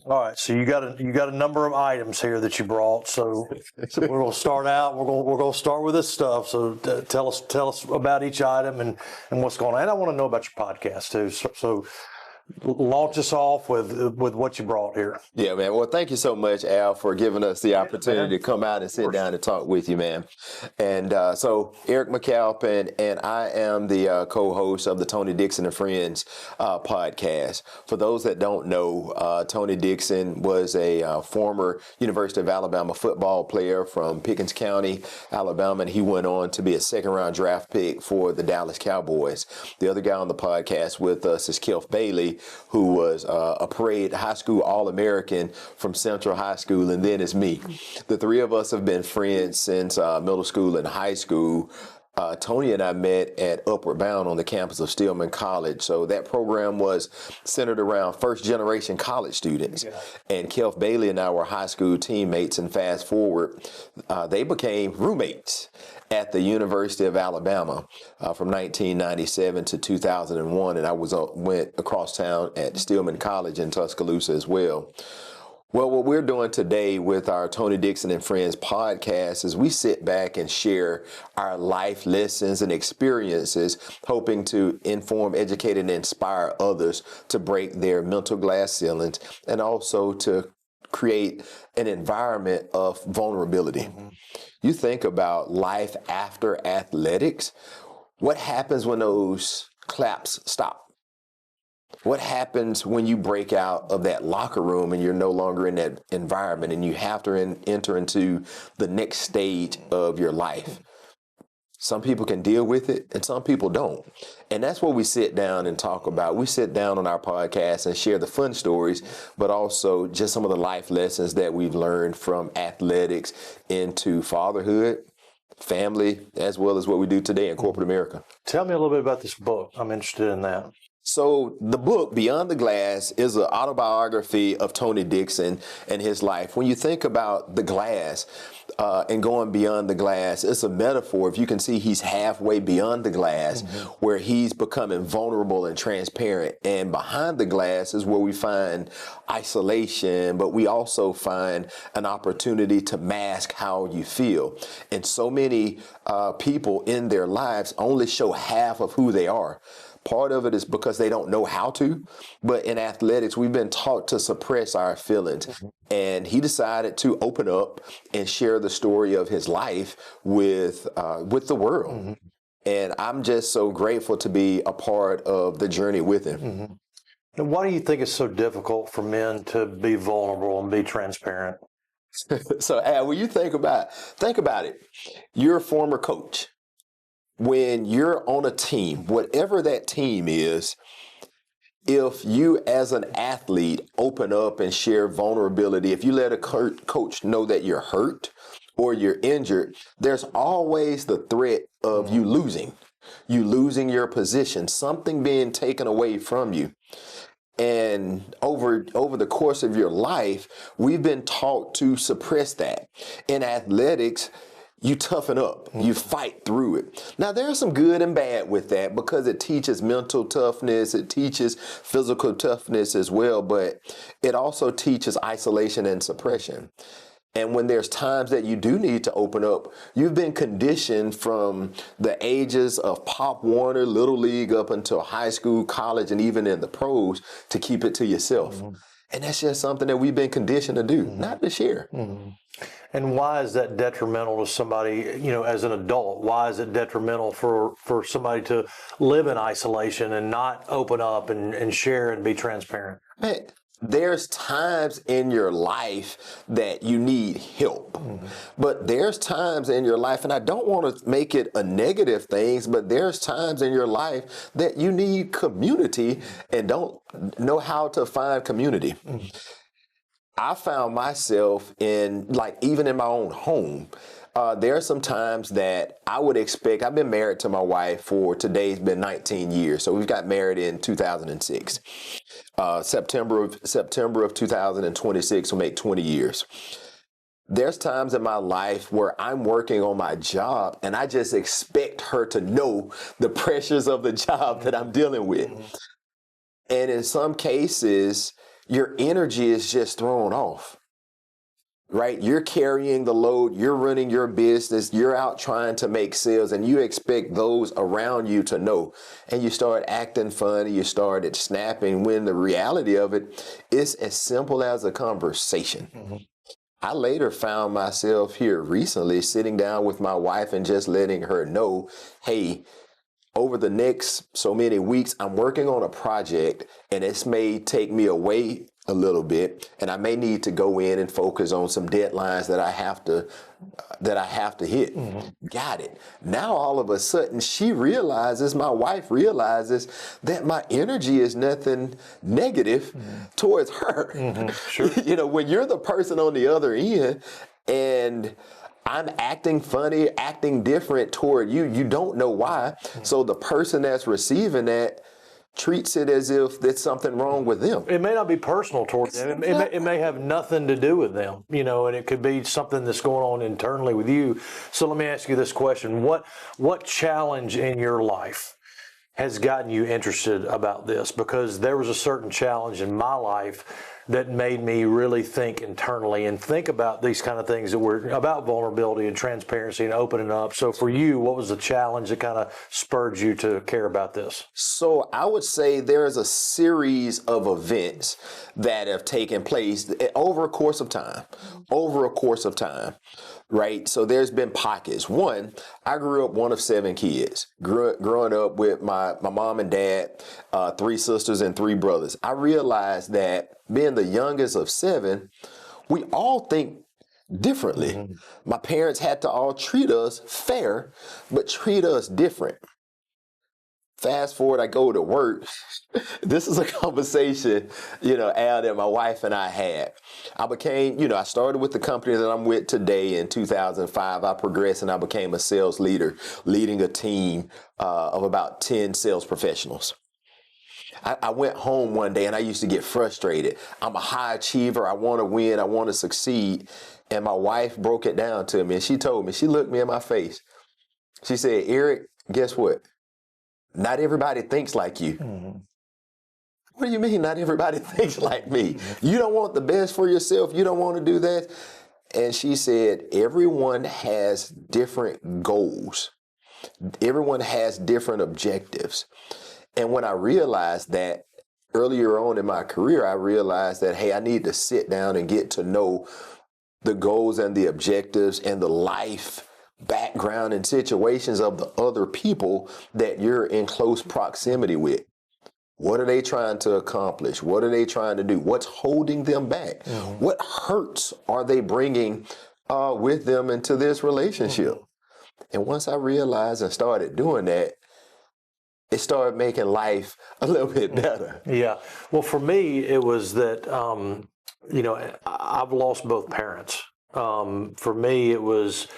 All right, so you got a number of items here that you brought. So we're going to start out. We're going to start with this stuff. So tell us about each item and what's going on. And I want to know about your podcast too. So launch us off with what you brought here. Yeah, man. Well, thank you so much, Al, for giving us the opportunity to come out and sit down and talk with you, man. And so Eric McCalpine, and I am the co-host of the Tony Dixon and Friends podcast. For those that don't know, Tony Dixon was a former University of Alabama football player from Pickens County, Alabama, and he went on to be a second-round draft pick for the Dallas Cowboys. The other guy on the podcast with us is Kelf Bailey, who was a parade high school All-American from Central High School, and then it's me. The three of us have been friends since middle school and high school. Tony and I met at Upward Bound on the campus of Stillman College. So that program was centered around first-generation college students. Yeah. And Kelf Bailey and I were high school teammates, and fast forward, they became roommates at the University of Alabama from 1997 to 2001, and I went across town at Stillman College in Tuscaloosa as well. Well, what we're doing today with our Tony Dixon and Friends podcast is we sit back and share our life lessons and experiences, hoping to inform, educate, and inspire others to break their mental glass ceilings and also to create an environment of vulnerability. Mm-hmm. You think about life after athletics. What happens when those claps stop? What happens when you break out of that locker room and you're no longer in that environment and you have to enter into the next stage of your life? Some people can deal with it and some people don't. And that's what we sit down and talk about. We sit down on our podcast and share the fun stories, but also just some of the life lessons that we've learned from athletics into fatherhood, family, as well as what we do today in corporate America. Tell me a little bit about this book. I'm interested in that. So the book, Beyond the Glass, is an autobiography of Tony Dixon and his life. When you think about the glass and going beyond the glass, it's a metaphor. If you can see, he's halfway beyond the glass, mm-hmm. where he's becoming vulnerable and transparent. And behind the glass is where we find isolation, but we also find an opportunity to mask how you feel. And so many people in their lives only show half of who they are. Part of it is because they don't know how to, but in athletics, we've been taught to suppress our feelings. Mm-hmm. And he decided to open up and share the story of his life with the world. Mm-hmm. And I'm just so grateful to be a part of the journey with him. Mm-hmm. And why do you think it's so difficult for men to be vulnerable and be transparent? So, Al, when you think about it, you're a former coach. When you're on a team, whatever that team is, if you as an athlete open up and share vulnerability, if you let a coach know that you're hurt or you're injured, there's always the threat of you losing your position, something being taken away from you. And over the course of your life, we've been taught to suppress that. In athletics, you toughen up, you fight through it. Now, there's some good and bad with that because it teaches mental toughness, it teaches physical toughness as well, but it also teaches isolation and suppression. And when there's times that you do need to open up, you've been conditioned from the ages of Pop Warner, Little League, up until high school, college, and even in the pros to keep it to yourself. Mm-hmm. And that's just something that we've been conditioned to do, mm-hmm. not to share. Mm-hmm. And why is that detrimental to somebody, as an adult? Why is it detrimental for somebody to live in isolation and not open up and share and be transparent? Man, there's times in your life that you need help, mm-hmm. but there's times in your life, and I don't want to make it a negative thing, but there's times in your life that you need community and don't know how to find community. Mm-hmm. I found myself even in my own home, there are some times that I would expect. I've been married to my wife for today's been 19 years. So we've got married in 2006. September of 2026 will make 20 years. There's times in my life where I'm working on my job and I just expect her to know the pressures of the job that I'm dealing with. And in some cases, your energy is just thrown off. Right? You're carrying the load, you're running your business, you're out trying to make sales, and you expect those around you to know. And you start acting funny, you started snapping, when the reality of it is as simple as a conversation. Mm-hmm. I later found myself here recently sitting down with my wife and just letting her know, hey, over the next so many weeks, I'm working on a project, and this may take me away a little bit, and I may need to go in and focus on some deadlines that I have to hit. Mm-hmm. Got it. Now all of a sudden my wife realizes that my energy is nothing negative towards her. Mm-hmm. Sure. When you're the person on the other end and I'm acting funny, acting different toward you, you don't know why. Mm-hmm. So the person that's receiving that treats it as if there's something wrong with them. It may not be personal towards them. It may have nothing to do with them, and it could be something that's going on internally with you. So let me ask you this question. What challenge in your life has gotten you interested about this? Because there was a certain challenge in my life that made me really think internally and think about these kind of things that were about vulnerability and transparency and opening up. So for you, what was the challenge that kind of spurred you to care about this? So I would say there's a series of events that have taken place over a course of time. Right? So there's been pockets. One, I grew up one of 7 kids, growing up with my mom and dad, 3 sisters and 3 brothers. I realized that being the youngest of 7, we all think differently. Mm-hmm. My parents had to all treat us fair, but treat us different. Fast forward, I go to work. This is a conversation, Al, that my wife and I had. I started with the company that I'm with today in 2005. I progressed and I became a sales leader, leading a team of about 10 sales professionals. I went home one day and I used to get frustrated. I'm a high achiever. I want to win. I want to succeed. And my wife broke it down to me and she told me, she looked me in my face. She said, Eric, guess what? Not everybody thinks like you. Mm-hmm. What do you mean not everybody thinks like me? Mm-hmm. You don't want the best for yourself. You don't want to do that. And she said, everyone has different goals. Everyone has different objectives. And when I realized that earlier on in my career, I realized that, hey, I need to sit down and get to know the goals and the objectives and the life background and situations of the other people that you're in close proximity with. What are they trying to accomplish? What are they trying to do? What's holding them back? Mm-hmm. What hurts are they bringing with them into this relationship? Mm-hmm. And once I realized and started doing that, it started making life a little bit better. Yeah. Well, for me, it was that, I've lost both parents. For me, it was,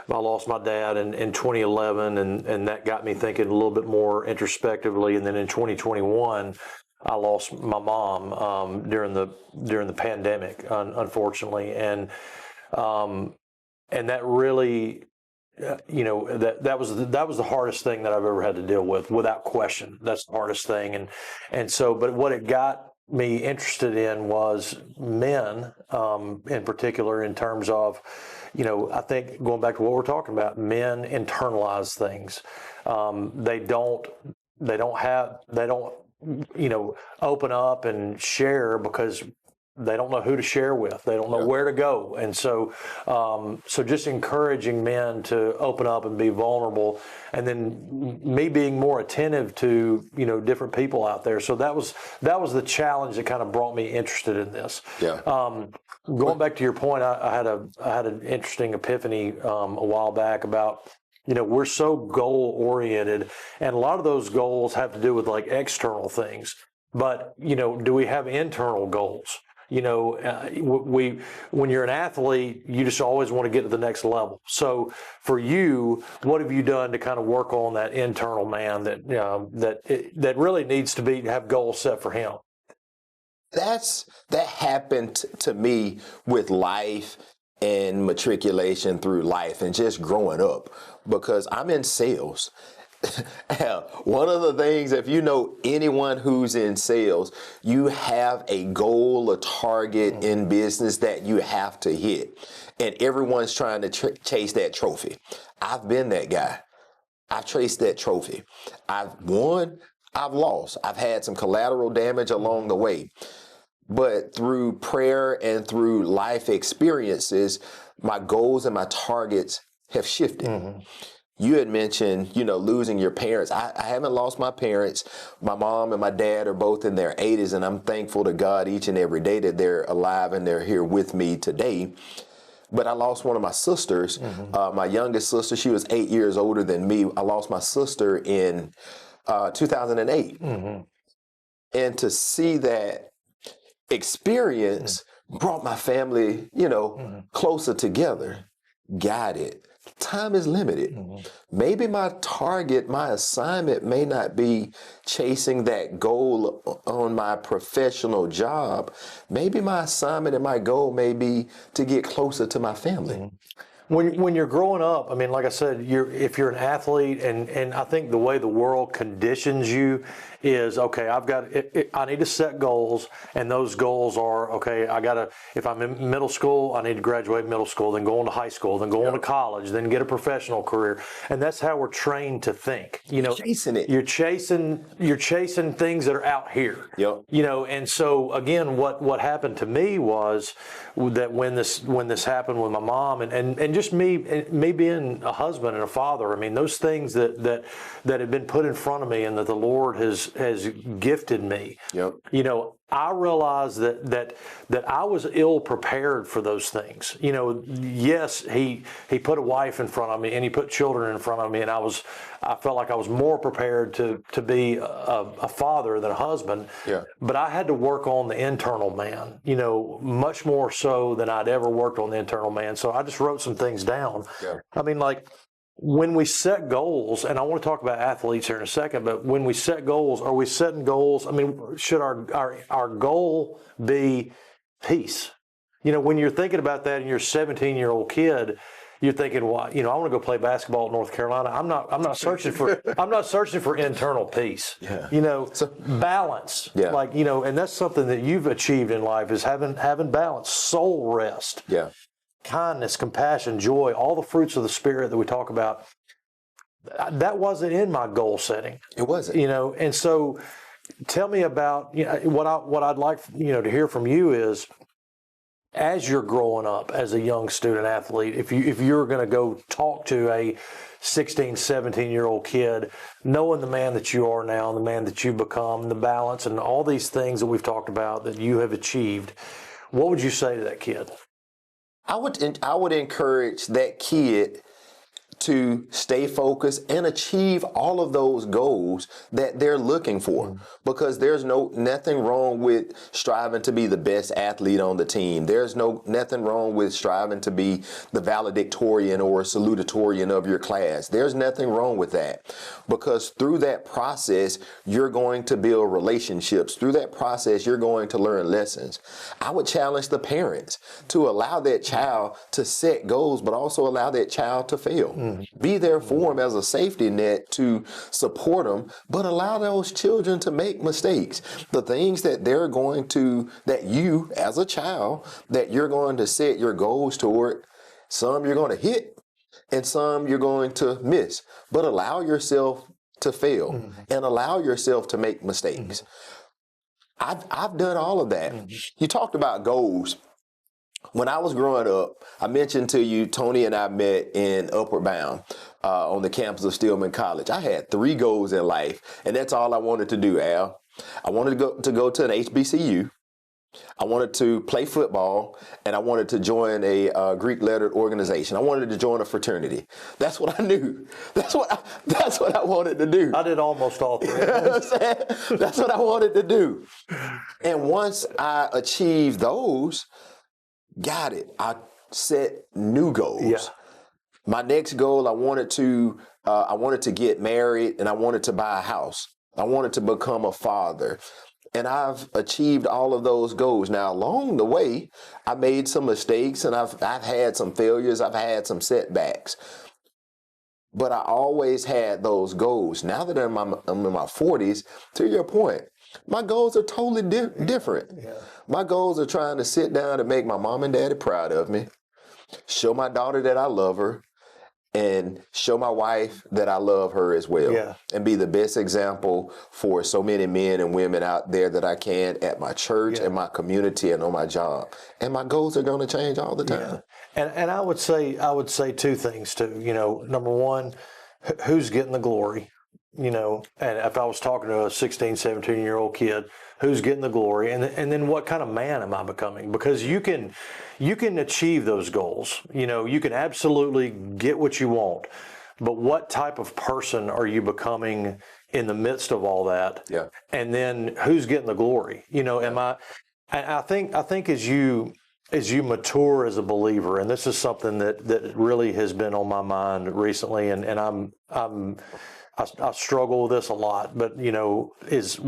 I lost my dad in 2011, and that got me thinking a little bit more introspectively. And then in 2021, I lost my mom during the pandemic, unfortunately, and that really, that was the hardest thing that I've ever had to deal with, without question. That's the hardest thing, and so, but what it got me interested in was men, in particular, in terms of, I think going back to what we're talking about, men internalize things. They don't open up and share because they don't know who to share with. They don't know where to go. And so just encouraging men to open up and be vulnerable, and then me being more attentive to, different people out there. So that was the challenge that kind of brought me interested in this. Yeah. Going back to your point, I had an interesting epiphany a while back about, we're so goal oriented, and a lot of those goals have to do with like external things. But, do we have internal goals? When you're an athlete, you just always want to get to the next level. So for you, what have you done to kind of work on that internal man that really needs to have goals set for him? That happened to me with life and matriculation through life and just growing up, because I'm in sales. One of the things, if you know anyone who's in sales, you have a goal, a target in business that you have to hit. And everyone's trying to chase that trophy. I've been that guy. I've chased that trophy. I've won, I've lost. I've had some collateral damage along the way. But through prayer and through life experiences, my goals and my targets have shifted. You had mentioned, losing your parents. I haven't lost my parents. My mom and my dad are both in their 80s, and I'm thankful to God each and every day that they're alive and they're here with me today. But I lost one of my sisters, my youngest sister. She was 8 years older than me. I lost my sister in 2008. And to see that experience brought my family, closer together. Got it. Time is limited. Maybe my target, my assignment may not be chasing that goal on my professional job. Maybe my assignment and my goal may be to get closer to my family. When you're growing up, I mean, like I said, if you're an athlete, and I think the way the world conditions you is, okay, I need to set goals, and those goals are, okay, if I'm in middle school, I need to graduate middle school, then go on to high school, then go on to college, then get a professional career. And that's how we're trained to think. Chasing it. You're chasing things that are out here. And so again, what happened to me was that when this happened with my mom and just me being a husband and a father, I mean, those things that had been put in front of me and that the Lord has gifted me. I realized that I was ill prepared for those things. Yes, he put a wife in front of me and he put children in front of me, and I felt like I was more prepared to be a father than a husband. But I had to work on the internal man, much more so than I'd ever worked on the internal man. So I just wrote some things down. I mean, like, when we set goals, and I want to talk about athletes here in a second, but when we set goals, are we setting goals? I mean, should our goal be peace? When you're thinking about that and you're a 17-year-old kid, you're thinking, well, I want to go play basketball at North Carolina. I'm not searching for internal peace. Balance. And that's something that you've achieved in life, is having balance, soul rest. Kindness, compassion, joy, all the fruits of the Spirit that we talk about. That wasn't in my goal setting. It wasn't. And so tell me about, what I'd like, to hear from you is, as you're growing up as a young student athlete, if you're going to go talk to a 16, 17-year-old kid, knowing the man that you are now, and the man that you've become, the balance and all these things that we've talked about that you have achieved, what would you say to that kid? I would encourage that kid to stay focused and achieve all of those goals that they're looking for, because there's nothing wrong with striving to be the best athlete on the team. There's nothing wrong with striving to be the valedictorian or salutatorian of your class. There's nothing wrong with that, because through that process, you're going to build relationships. Through that process, you're going to learn lessons. I would challenge the parents to allow that child to set goals, but also allow that child to fail. Be there for them as a safety net to support them, but allow those children to make mistakes. The things that that you as a child, that you're going to set your goals toward, some you're going to hit and some you're going to miss, but allow yourself to fail and allow yourself to make mistakes. I've done all of that. You talked about goals. When I was growing up, I mentioned to you, Tony and I met in Upward Bound on the campus of Stillman College. I had 3 goals in life, and that's all I wanted to do, Al. I wanted to go to an HBCU. I wanted to play football, and I wanted to join a Greek-lettered organization. I wanted to join a fraternity. That's what I knew. That's what I wanted to do. I did almost all 3. That's what I wanted to do. And once I achieved those, got it, I set new goals. My next goal, I wanted to get married, and I wanted to buy a house. I wanted to become a father. And I've achieved all of those goals. Now, along the way, I made some mistakes, and I've had some failures. I've had some setbacks. but I always had those goals. Now that I'm in my 40s, to your point, my goals are totally different. Yeah. My goals are trying to sit down and make my mom and daddy proud of me, show my daughter that I love her, and show my wife that I love her as well. Yeah. And be the best example for so many men and women out there that I can at my church, Yeah. and my community, and on my job. And my goals are going to change all the time. Yeah. And I would say two things too. Number one, who's getting the glory? And if I was talking to a 16, 17-year-old kid, who's getting the glory? And then what kind of man am I becoming? Because you can achieve those goals. You can absolutely get what you want. But what type of person are you becoming in the midst of all that? Yeah. And then who's getting the glory? I think as you mature as a believer, and this is something that really has been on my mind recently, and I struggle with this a lot, but is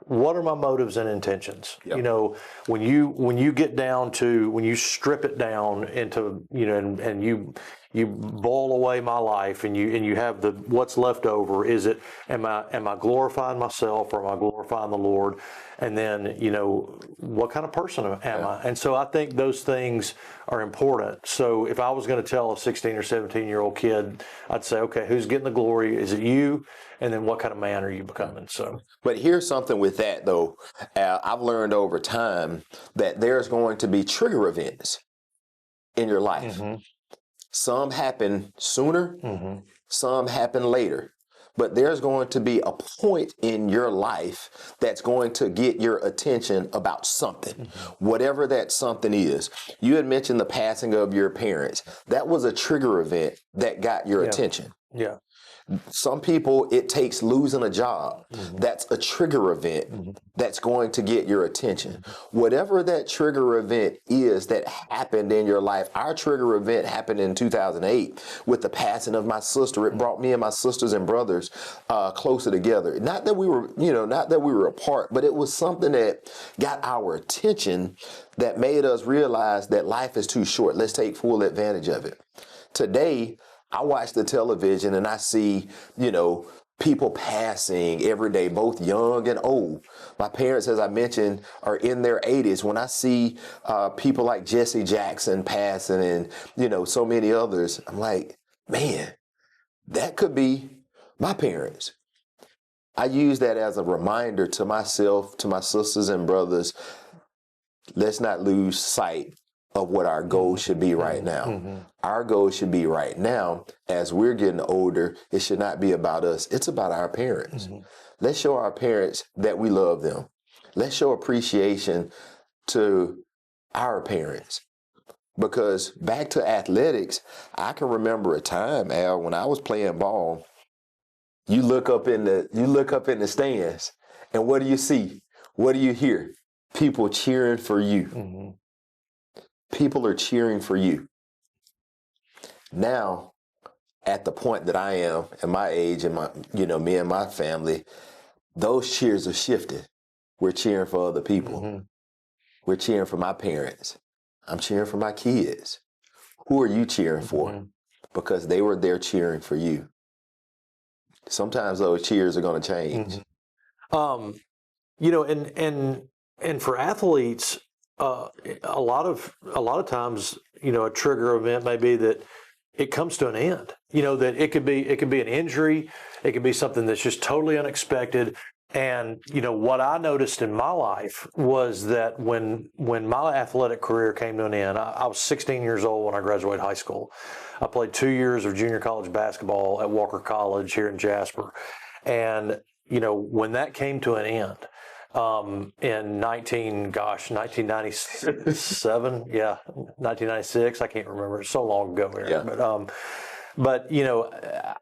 what are my motives and intentions? Yep. When you get down to, when you strip it down into, and you boil away my life, and you have what's left over. Is it, am I glorifying myself, or am I glorifying the Lord? And then, what kind of person am I? And so I think those things are important. So if I was going to tell a 16 or 17-year-old kid, I'd say, okay, who's getting the glory? Is it you? And then what kind of man are you becoming? So, but here's something with that, though. I've learned over time that there's going to be trigger events in your life. Mm-hmm. Some happen sooner, Mm-hmm. some happen later. But there's going to be a point in your life that's going to get your attention about something, mm-hmm. whatever that something is. You had mentioned the passing of your parents. That was a trigger event that got your attention. Yeah. Some people, it takes losing a job. Mm-hmm. That's a trigger event mm-hmm. that's going to get your attention. Whatever that trigger event is that happened in your life, our trigger event happened in 2008 with the passing of my sister. It brought me and my sisters and brothers closer together. Not that we were apart, but it was something that got our attention, that made us realize that life is too short. Let's take full advantage of it. Today, I watch the television and I see, people passing every day, both young and old. My parents, as I mentioned, are in their 80s. When I see people like Jesse Jackson passing and, so many others, I'm like, man, that could be my parents. I use that as a reminder to myself, to my sisters and brothers, let's not lose sight of what our goal should be right now. Mm-hmm. Our goal should be right now, as we're getting older, it should not be about us. It's about our parents. Mm-hmm. Let's show our parents that we love them. Let's show appreciation to our parents. Because back to athletics, I can remember a time, Al, when I was playing ball, you look up in the stands, and what do you see? What do you hear? People cheering for you. Mm-hmm. People are cheering for you. Now, at the point that I am, at my age, and me and my family, those cheers are shifted. We're cheering for other people. Mm-hmm. We're cheering for my parents. I'm cheering for my kids. Who are you cheering for? Mm-hmm. Because they were there cheering for you. Sometimes those cheers are going to change. Mm-hmm. And for athletes, a lot of times, a trigger event may be that it comes to an end. That it could be an injury, it could be something that's just totally unexpected. And what I noticed in my life was that when my athletic career came to an end, I was 16 years old when I graduated high school. I played 2 years of junior college basketball at Walker College here in Jasper, and when that came to an end. In 1997, 1996, I can't remember. It's so long ago, Eric. Yeah. But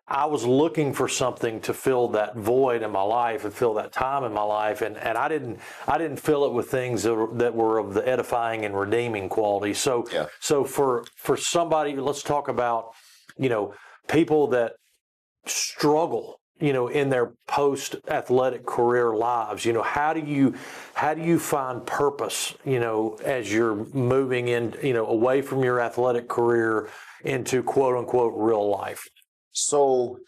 I was looking for something to fill that void in my life and fill that time in my life, and I didn't fill it with things that were of the edifying and redeeming quality. So for somebody, let's talk about people that struggle in their post-athletic career lives. How do you find purpose, as you're moving in, away from your athletic career into quote unquote real life? So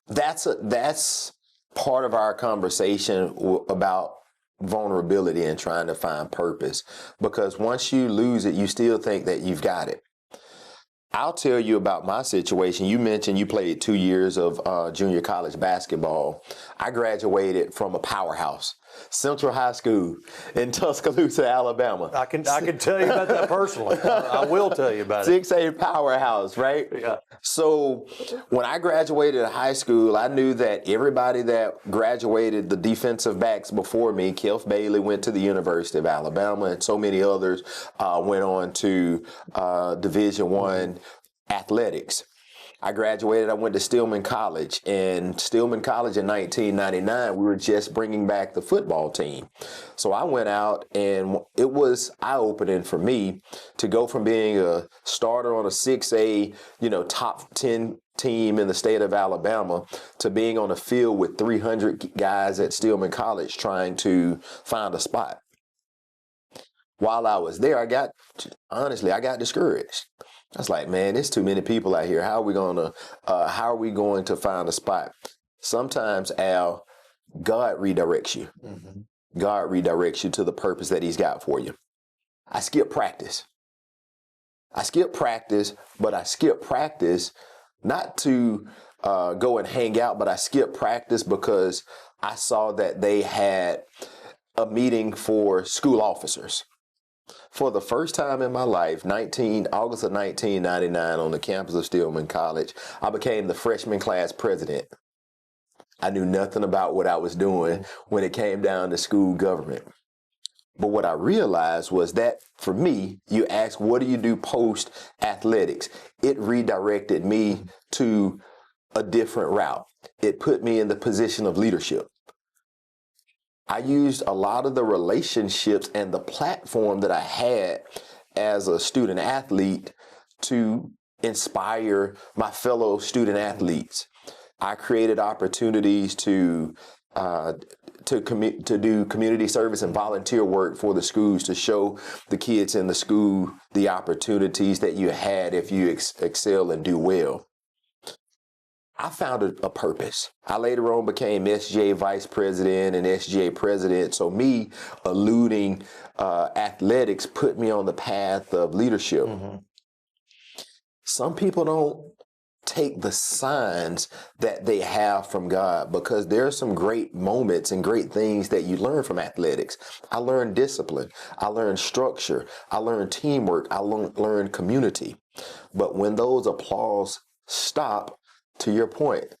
that's part of our conversation about vulnerability and trying to find purpose. Because once you lose it, you still think that you've got it. I'll tell you about my situation. You mentioned you played 2 years of junior college basketball. I graduated from a powerhouse, Central High School in Tuscaloosa, Alabama. I can tell you about that personally. I will tell you about it. 6A powerhouse, right? Yeah. So when I graduated high school, I knew that everybody that graduated, the defensive backs before me, Kelf Bailey went to the University of Alabama, and so many others went on to Division I athletics. I graduated, I went to Stillman College, and Stillman College in 1999, we were just bringing back the football team. So I went out, and it was eye-opening for me to go from being a starter on a 6A, top 10 team in the state of Alabama to being on a field with 300 guys at Stillman College trying to find a spot. While I was there, I got discouraged. I was like, man, there's too many people out here. How are we going to find a spot? Sometimes, Al, God redirects you. Mm-hmm. God redirects you to the purpose that he's got for you. I skipped practice. But I skipped practice not to go and hang out, but I skipped practice because I saw that they had a meeting for school officers. For the first time in my life, August of 1999, on the campus of Stillman College, I became the freshman class president. I knew nothing about what I was doing when it came down to school government. But what I realized was that, for me, you ask, what do you do post-athletics? It redirected me to a different route. It put me in the position of leadership. I used a lot of the relationships and the platform that I had as a student athlete to inspire my fellow student athletes. I created opportunities to do community service and volunteer work for the schools to show the kids in the school the opportunities that you had if you excel and do well. I found a purpose. I later on became SGA vice president and SGA president. So me eluding athletics put me on the path of leadership. Mm-hmm. Some people don't take the signs that they have from God, because there are some great moments and great things that you learn from athletics. I learned discipline. I learned structure. I learned teamwork. I learned community. But when those applause stop, to your point,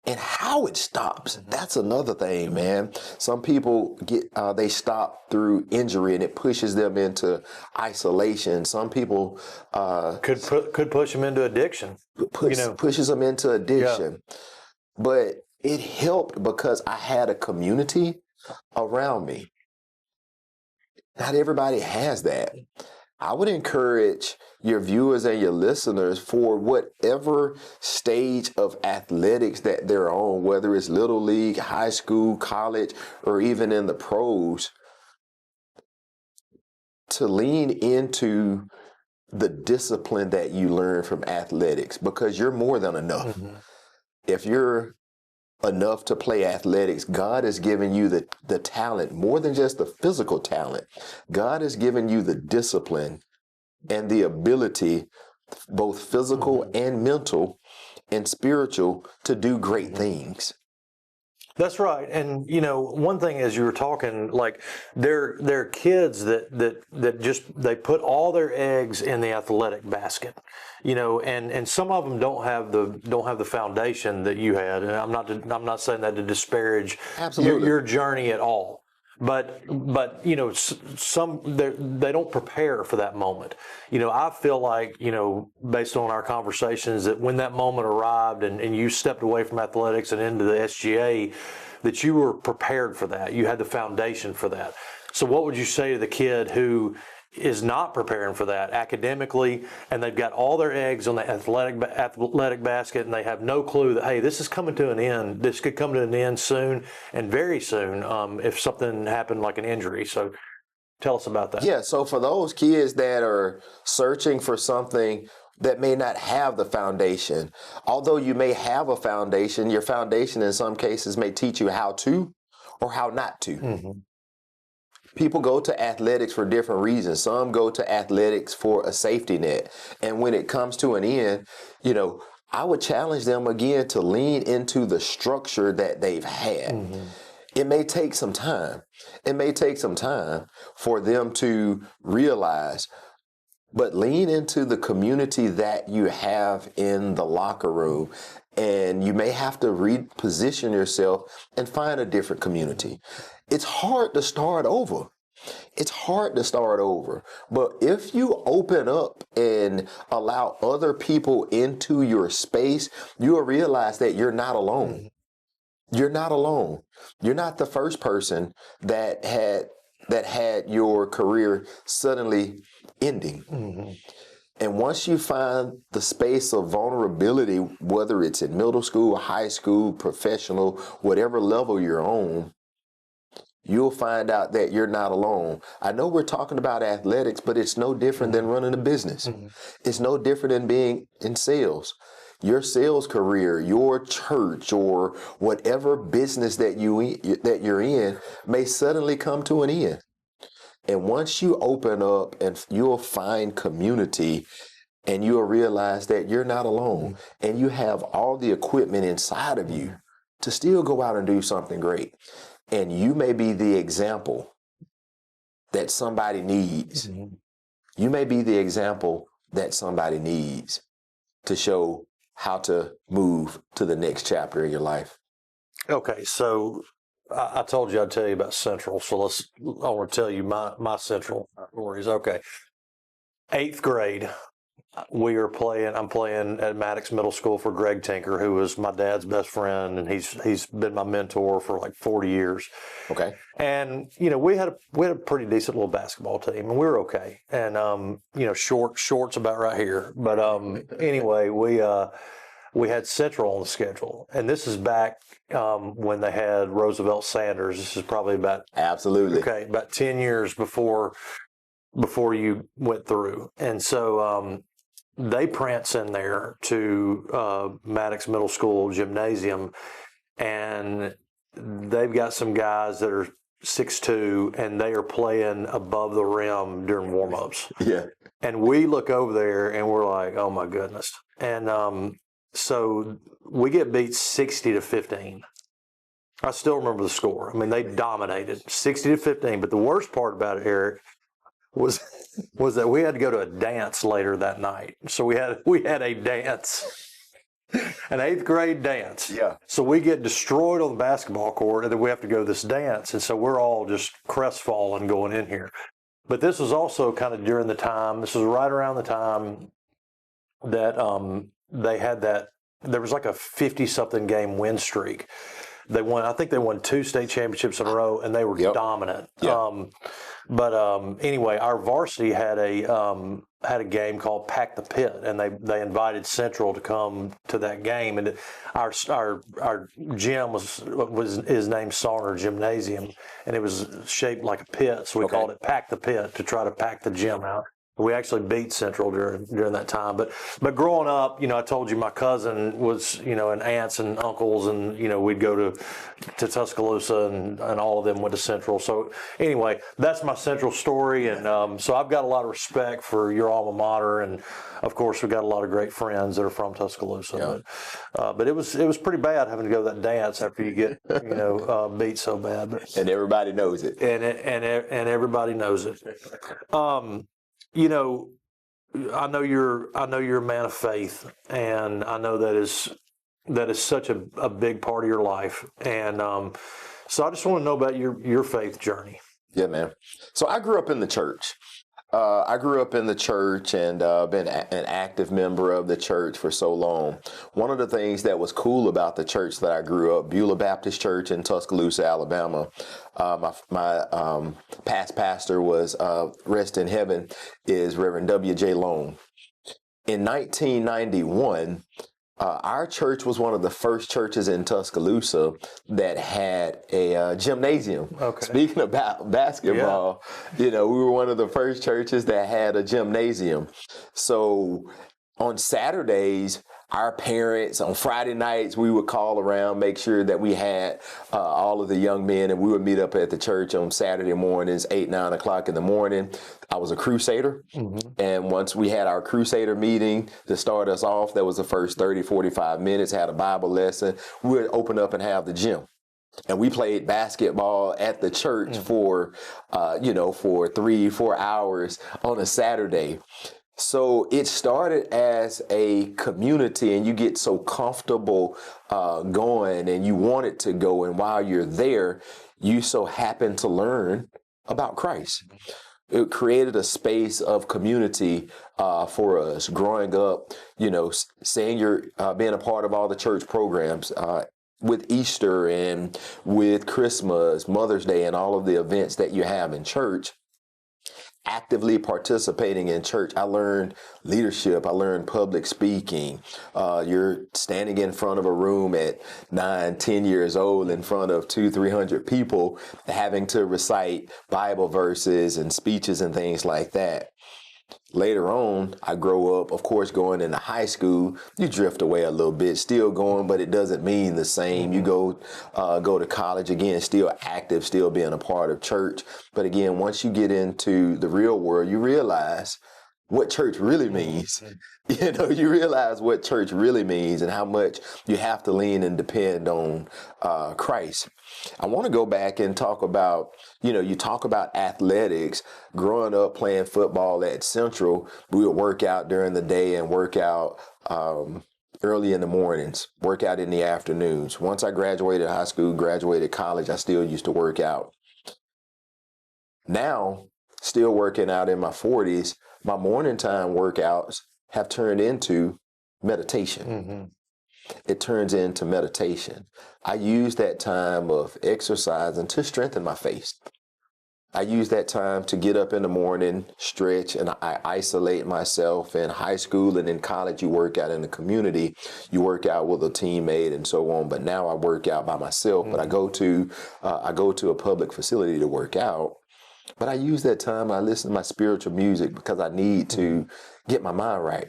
and how it stops, that's another thing, man. Some people they stop through injury, and it pushes them into isolation. Some people could push them into addiction. Pushes them into addiction. Yeah. But it helped because I had a community around me. Not everybody has that. I would encourage your viewers and your listeners, for whatever stage of athletics that they're on, whether it's little league, high school, college, or even in the pros, to lean into the discipline that you learn from athletics, because you're more than enough. Mm-hmm. If you're enough to play athletics, God has given you the talent, more than just the physical talent. God has given you the discipline and the ability, both physical and mental and spiritual, to do great things. That's right. And, one thing, as you were talking, like they're kids that just, they put all their eggs in the athletic basket, and some of them don't have the foundation that you had. And I'm not saying that to disparage your journey at all. But some they don't prepare for that moment. I feel like, based on our conversations, that when that moment arrived and you stepped away from athletics and into the SGA, that you were prepared for that. You had the foundation for that. So what would you say to the kid who is not preparing for that academically, and they've got all their eggs on the athletic basket, and they have no clue that, hey, this is coming to an end. This could come to an end soon, and very soon, if something happened like an injury. So tell us about that. Yeah, so for those kids that are searching for something, that may not have the foundation. Although you may have a foundation, your foundation in some cases may teach you how to or how not to. Mm-hmm. People go to athletics for different reasons. Some go to athletics for a safety net. And when it comes to an end, I would challenge them again to lean into the structure that they've had. Mm-hmm. It may take some time. It may take some time for them to realize, but lean into the community that you have in the locker room. And you may have to reposition yourself and find a different community. It's hard to start over. It's hard to start over. But if you open up and allow other people into your space, you'll realize that you're not alone. You're not alone. You're not the first person that had your career suddenly ending. Mm-hmm. And once you find the space of vulnerability, whether it's in middle school, high school, professional, whatever level you're on, you'll find out that you're not alone. I know we're talking about athletics, but it's no different than running a business. Mm-hmm. It's no different than being in sales. Your sales career, your church, or whatever business that you're in may suddenly come to an end. And once you open up, and you'll find community, and you'll realize that you're not alone, and you have all the equipment inside of you to still go out and do something great. And you may be the example that somebody needs. Mm-hmm. You may be the example that somebody needs to show how to move to the next chapter in your life. Okay, so I told you I'd tell you about Central, so I want to tell you my Central stories. Okay. 8th grade, I'm playing at Maddox Middle School for Greg Tinker, who was my dad's best friend, and he's been my mentor for like 40 years. Okay. And we had a pretty decent little basketball team, and we were okay. And shorts about right here. But anyway, we had Central on the schedule, and this is back when they had Roosevelt Sanders. This is probably about 10 years before you went through. And so they prance in there to Maddox Middle School gymnasium, and they've got some guys that are 6'2", and they are playing above the rim during warm-ups. Yeah. And we look over there, and we're like, oh, my goodness. And so we get beat 60-15. I still remember the score. I mean, they dominated 60-15. But the worst part about it, Eric, was that we had to go to a dance later that night. So we had a dance, an 8th grade dance. Yeah. So we get destroyed on the basketball court, and then we have to go to this dance. And so we're all just crestfallen going in here. But this was also kind of during the time. This was right around the time that they had that. There was like a 50-something game win streak. I think they won 2 state championships in a row, and they were dominant. Yep. Anyway, our varsity had a game called Pack the Pit, and they invited Central to come to that game. And our gym was his name Sarner Gymnasium, and it was shaped like a pit, so we called it Pack the Pit to try to pack the gym out. We actually beat Central during that time. But growing up, I told you my cousin was, and aunts and uncles, and, we'd go to Tuscaloosa, and all of them went to Central. So anyway, that's my Central story. And so I've got a lot of respect for your alma mater. And of course, we've got a lot of great friends that are from Tuscaloosa. Yeah. But it was pretty bad having to go to that dance after you get, beat so bad. And everybody knows it. And everybody knows it. I know you're a man of faith, and I know that is such a big part of your life. And so I just want to know about your faith journey. Yeah, man. So I grew up in the church. And been an active member of the church for so long. One of the things that was cool about the church that I grew up, Beulah Baptist Church in Tuscaloosa, Alabama. My past pastor was, rest in heaven, is Reverend W.J. Long. In 1991, our church was one of the first churches in Tuscaloosa that had a gymnasium. Okay. Speaking about basketball, we were one of the first churches that had a gymnasium. So On Saturdays, our parents, on Friday nights, we would call around, make sure that we had all of the young men, and we would meet up at the church on Saturday mornings, 8, 9 o'clock in the morning. I was a crusader. And once we had our crusader meeting to start us off, that was the first 30, 45 minutes, had a Bible lesson. We would open up and have the gym. And we played basketball at the church for 3, 4 hours on a Saturday. So it started as a community, and you get so comfortable going, and you want it to go. And while you're there, you so happen to learn about Christ. It created a space of community for us growing up, saying you're being a part of all the church programs, with Easter and with Christmas, Mother's Day, and all of the events that you have in church. Actively participating in church, I learned leadership. I learned public speaking. You're standing in front of a room at 9, 10 years old in front of 200, 300 people, having to recite Bible verses and speeches and things like that. Later on, I grow up, of course, going into high school, you drift away a little bit, still going, but it doesn't mean the same. You go to college, again, still active, still being a part of church. But again, once you get into the real world, you realize what church really means. You realize what church really means and how much you have to lean and depend on Christ. I want to go back and talk about, you talk about athletics. Growing up playing football at Central, we would work out during the day and work out early in the mornings, work out in the afternoons. Once I graduated high school, graduated college, I still used to work out. Now, still working out in my 40s, my morning time workouts have turned into meditation. It turns into meditation. I use that time of exercising to strengthen my faith. I use that time to get up in the morning, stretch, and I isolate myself. In high school and in college, you work out in the community, you work out with a teammate and so on. But now I work out by myself. But I go to a public facility to work out. But I use that time, I listen to my spiritual music because I need to get my mind right.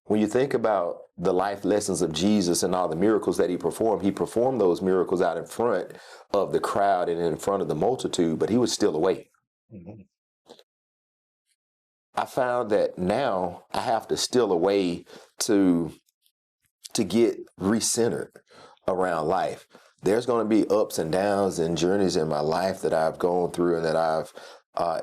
When you think about the life lessons of Jesus and all the miracles that he performed those miracles out in front of the crowd and in front of the multitude, but he was still awake. I found that now I have to still away to get recentered around life. There's going to be ups and downs and journeys in my life that I've gone through and that I've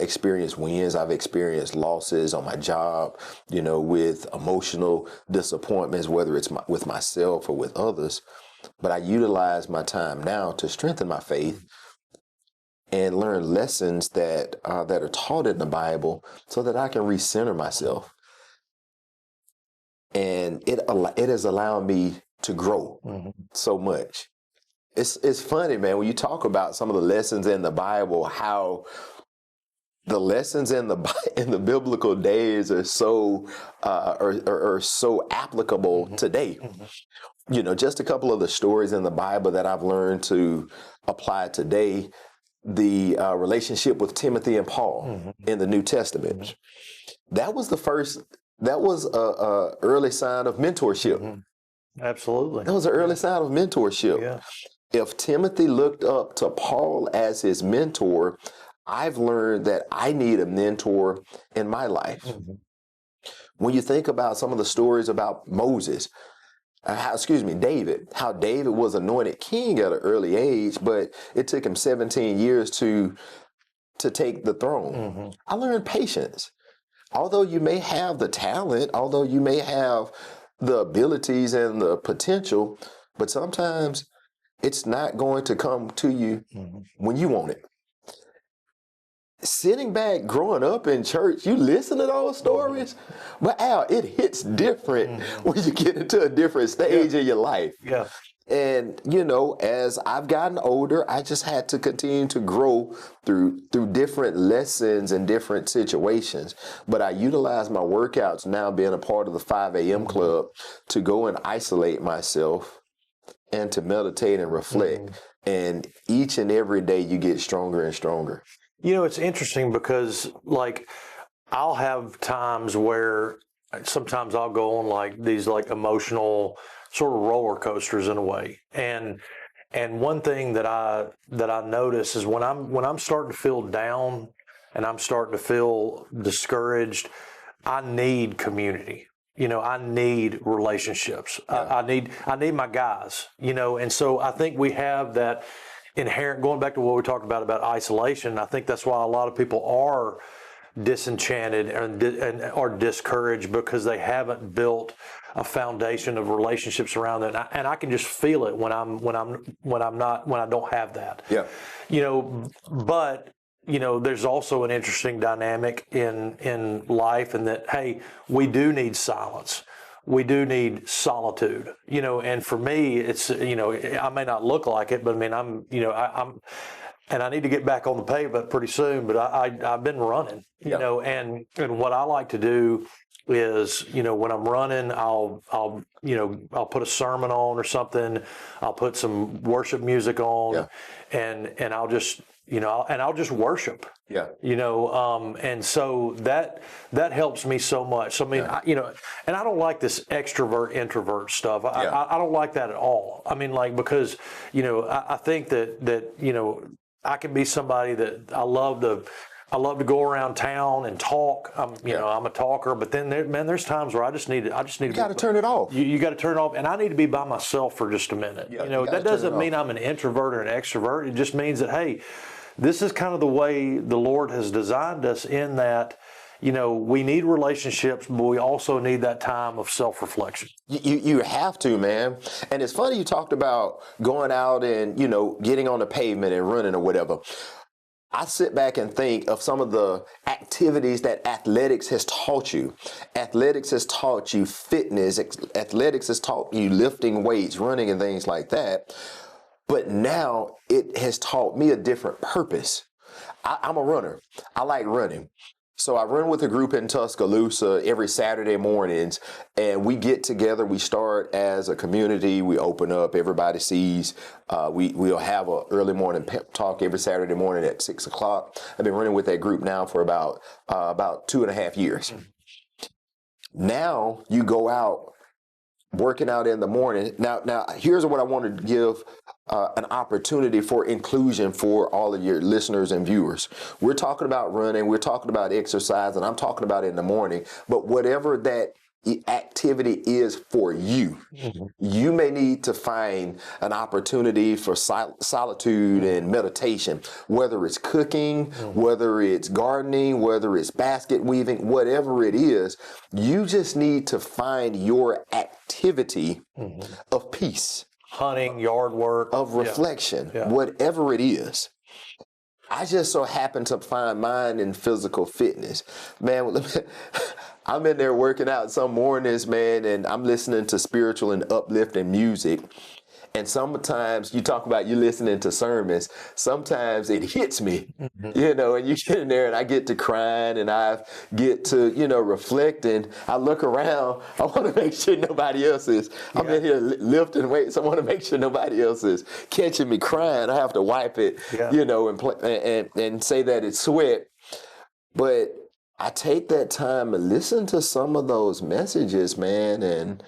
experienced wins. I've experienced losses on my job, with emotional disappointments, whether it's with myself or with others. But I utilize my time now to strengthen my faith and learn lessons that are taught in the Bible so that I can recenter myself. And it has allowed me to grow so much. It's funny, man, when you talk about some of the lessons in the Bible, how the lessons in the biblical days are so applicable today. Just a couple of the stories in the Bible that I've learned to apply today. The relationship with Timothy and Paul in the New Testament. That was a early sign of mentorship. Absolutely. That was an early sign of mentorship. Yeah. If Timothy looked up to Paul as his mentor, I've learned that I need a mentor in my life. When you think about some of the stories about Moses, David, how David was anointed king at an early age, but it took him 17 years to take the throne. I learned patience. Although you may have the talent, although you may have the abilities and the potential, but sometimes it's not going to come to you when you want it. Sitting back, growing up in church, you listen to those stories, but Al, it hits different when you get into a different stage in your life. Yeah. And, as I've gotten older, I just had to continue to grow through different lessons and different situations. But I utilize my workouts now, being a part of the 5 a.m. club, to go and isolate myself and to meditate and reflect. And each and every day you get stronger and stronger. It's interesting because, I'll have times where sometimes I'll go on like these like emotional sort of roller coasters in a way. And one thing that I notice is when I'm starting to feel down and I'm starting to feel discouraged, I need community. I need relationships. I need my guys, and so I think we have that inherent, going back to what we talked about isolation. I think that's why a lot of people are disenchanted and are discouraged because they haven't built a foundation of relationships around it. And I can just feel it when I don't have that. Yeah. But there's also an interesting dynamic in life, in that, hey, we do need silence. We do need solitude, and for me, it's, I may not look like it, but I mean, I'm and I need to get back on the pavement pretty soon, but I've been running, and what I like to do is, when I'm running, I'll put a sermon on or something. I'll put some worship music on, and I'll just, I'll just worship. Yeah. And so that helps me so much. So, I mean, and I don't like this extrovert introvert stuff. I don't like that at all. I mean, like, because, I think that I can be somebody that I love to go around town and talk. I'm a talker, but then there's times where I just need to. You got to turn it off. You got to turn it off, and I need to be by myself for just a minute. That doesn't mean I'm an introvert or an extrovert. It just means that, hey, this is kind of the way the Lord has designed us, in that, we need relationships, but we also need that time of self-reflection. You have to, man. And it's funny you talked about going out and, getting on the pavement and running or whatever. I sit back and think of some of the activities that athletics has taught you. Athletics has taught you fitness. Athletics has taught you lifting weights, running and things like that. But now it has taught me a different purpose. I'm a runner. I like running. So I run with a group in Tuscaloosa every Saturday mornings, and we get together. We start as a community. We open up. Everybody sees. We'll have an early morning pep talk every Saturday morning at 6 o'clock. I've been running with that group now for about 2.5 years. Now you go out working out in the morning. Now here's what I wanted to give an opportunity for inclusion for all of your listeners and viewers. We're talking about running, we're talking about exercise, and I'm talking about it in the morning, but whatever that activity is for you, you may need to find an opportunity for solitude and meditation, whether it's cooking, whether it's gardening, whether it's basket weaving, whatever it is. You just need to find your activity of peace, hunting, yard work, of reflection, whatever it is. I just so happen to find mine in physical fitness. Man, I'm in there working out some mornings, man, and I'm listening to spiritual and uplifting music. And sometimes you talk about you listening to sermons, sometimes it hits me, and you get in there and I get to crying and I get to, reflecting. I look around, I want to make sure nobody else is. I'm in here lifting weights. I want to make sure nobody else is catching me crying. I have to wipe it, and say that it's sweat. But I take that time and listen to some of those messages, man, and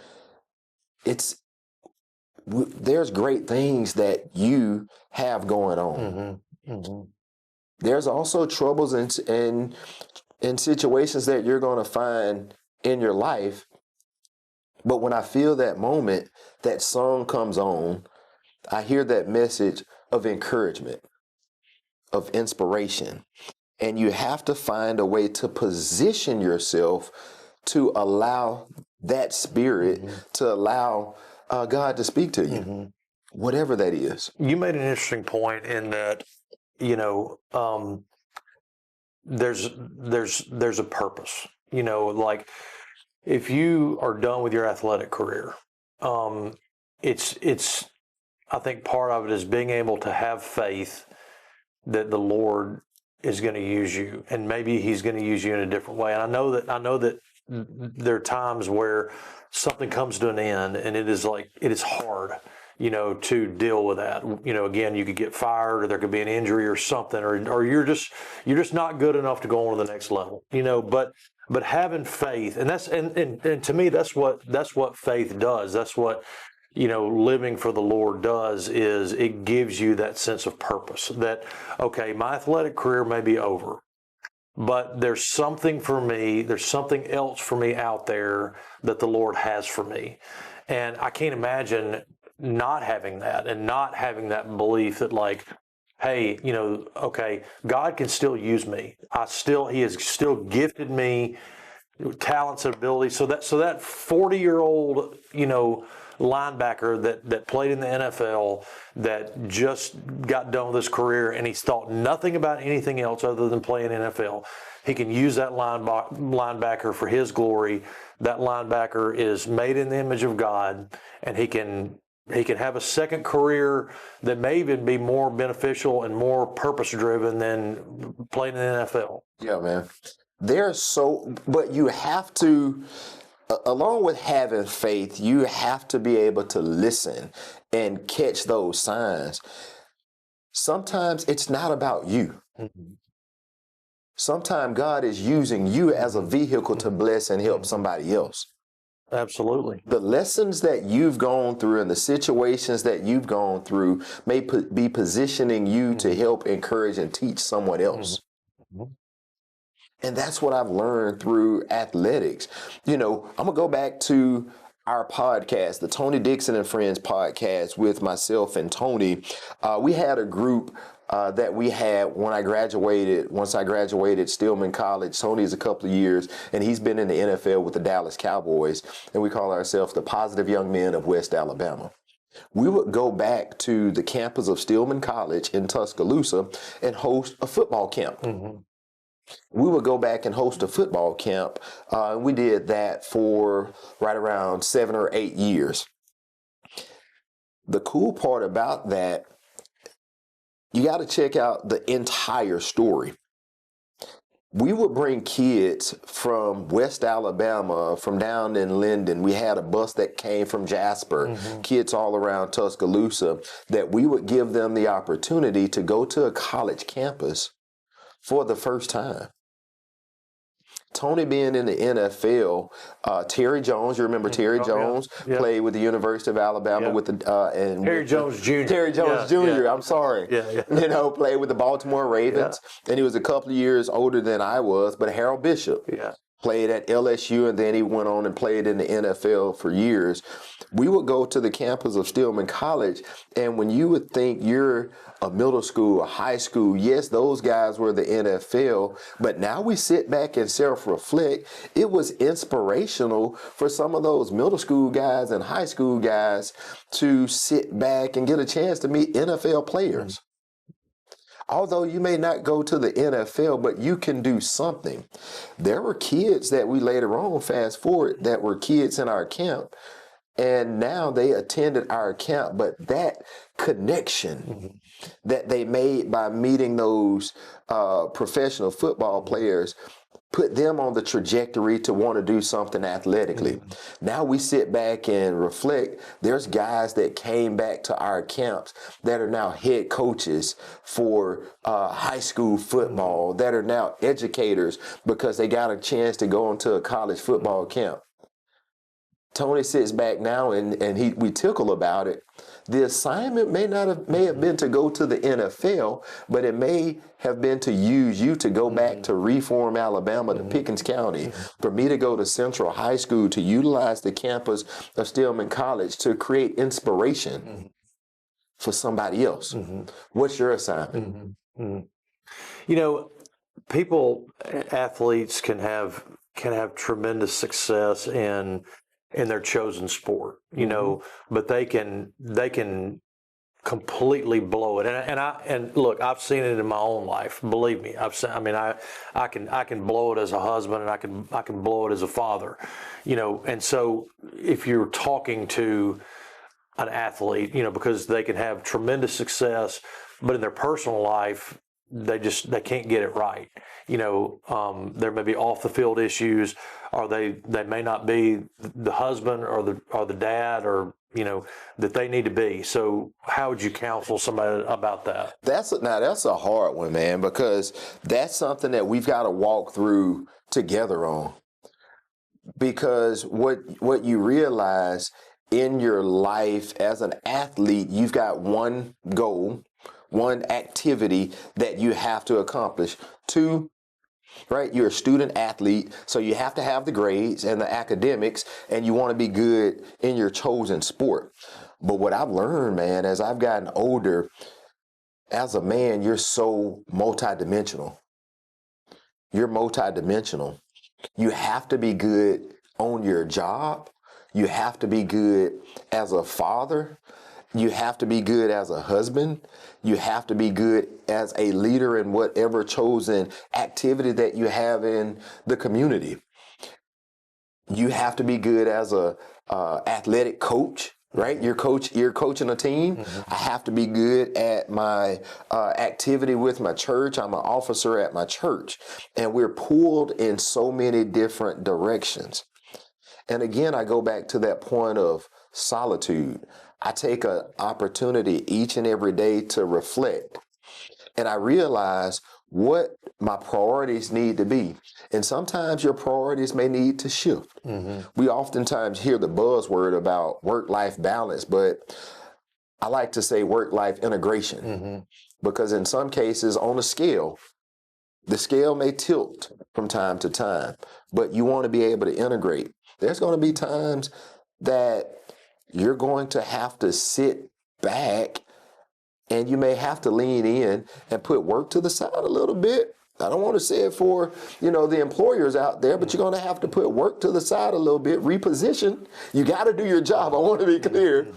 there's great things that you have going on. There's also troubles and situations that you're going to find in your life. But when I feel that moment, that song comes on, I hear that message of encouragement, of inspiration. And you have to find a way to position yourself to allow that spirit, to allow God to speak to you, whatever that is. You made an interesting point in that, there's a purpose, like if you are done with your athletic career, it's, I think part of it is being able to have faith that the Lord is going to use you, and maybe He's going to use you in a different way. And I know that there are times where something comes to an end, and it is hard, to deal with that. Again, you could get fired, or there could be an injury or something, or you're just not good enough to go on to the next level, but having faith, and that's and to me that's what faith does. That's what living for the Lord does, is it gives you that sense of purpose that, okay, my athletic career may be over, but there's something for me, there's something else for me out there that the Lord has for me. And I can't imagine not having that and not having that belief that, like, hey, okay, God can still use me. He has still gifted me talents and abilities. So that 40-year-old, linebacker that played in the NFL, that just got done with his career, and he's thought nothing about anything else other than playing NFL. He can use that linebacker for his glory. That linebacker is made in the image of God, and he can have a second career that may even be more beneficial and more purpose-driven than playing in the NFL. Yeah, man. But you have to, along with having faith, you have to be able to listen and catch those signs. Sometimes it's not about you. Mm-hmm. Sometimes God is using you as a vehicle to bless and help somebody else. Absolutely. The lessons that you've gone through and the situations that you've gone through may be positioning you to help, encourage, and teach someone else. Mm-hmm. And that's what I've learned through athletics. I'm going to go back to our podcast, the Tony Dixon and Friends podcast with myself and Tony. We had a group that we had once I graduated Stillman College. Tony's a couple of years, and he's been in the NFL with the Dallas Cowboys, and we call ourselves the Positive Young Men of West Alabama. We would go back to the campus of Stillman College in Tuscaloosa and host a football camp. Mm-hmm. We would go back and host a football camp. We did that for right around 7 or 8 years. The cool part about that, you got to check out the entire story. We would bring kids from West Alabama, from down in Linden. We had a bus that came from Jasper, mm-hmm. kids all around Tuscaloosa, that we would give them the opportunity to go to a college campus for the first time. Tony being in the NFL, Terry Jones, you remember Terry Jones, yeah. played with the University of Alabama with the and Terry Jones Jr. Terry Jones Jr. I'm sorry. Yeah. Played with the Baltimore Ravens, and he was a couple of years older than I was. But Harold Bishop played at LSU, and then he went on and played in the NFL for years. We would go to the campus of Stillman College, and when you would think you're a middle school, a high school, yes, those guys were the NFL, but now we sit back and self-reflect. It was inspirational for some of those middle school guys and high school guys to sit back and get a chance to meet NFL players. Although you may not go to the NFL, but you can do something. There were kids that we later on, fast forward, that were kids in our camp, and now they attended our camp, but that connection that they made by meeting those professional football players put them on the trajectory to want to do something athletically. Now we sit back and reflect. There's guys that came back to our camps that are now head coaches for high school football, that are now educators because they got a chance to go into a college football camp. Tony sits back now and we tickle about it. The assignment may have been to go to the NFL, but it may have been to use you to go back to Reform, Alabama, to Pickens County, for me to go to Central High School, to utilize the campus of Stillman College to create inspiration for somebody else. What's your assignment? Athletes can have tremendous success in their chosen sport, but they can completely blow it. And look, I've seen it in my own life. Believe me, I can blow it as a husband, and I can blow it as a father, And so if you're talking to an athlete, because they can have tremendous success, but in their personal life, they can't get it right. There may be off the field issues, or they may not be the husband or the dad or that they need to be. So how would you counsel somebody about that? That's a hard one, man, because that's something that we've got to walk through together on. because what you realize in your life as an athlete, you've got one goal, one activity that you have to accomplish. Two, right? You're a student athlete, so you have to have the grades and the academics, and you want to be good in your chosen sport. But what I've learned, man, as I've gotten older, as a man, you're so multidimensional. You're multidimensional. You have to be good on your job. You have to be good as a father. You have to be good as a husband. You have to be good as a leader in whatever chosen activity that you have in the community. You have to be good as a athletic coach, right? You're coaching a team. Mm-hmm. I have to be good at my activity with my church. I'm an officer at my church, and we're pulled in so many different directions. And again, I go back to that point of solitude. I take an opportunity each and every day to reflect, and I realize what my priorities need to be. And sometimes your priorities may need to shift. Mm-hmm. We oftentimes hear the buzzword about work-life balance, but I like to say work-life integration, mm-hmm. because in some cases on a scale, the scale may tilt from time to time, but you want to be able to integrate. There's going to be times that you're going to have to sit back, and you may have to lean in and put work to the side a little bit. I don't want to say it for, the employers out there, but you're going to have to put work to the side a little bit, reposition. You got to do your job. I want to be clear,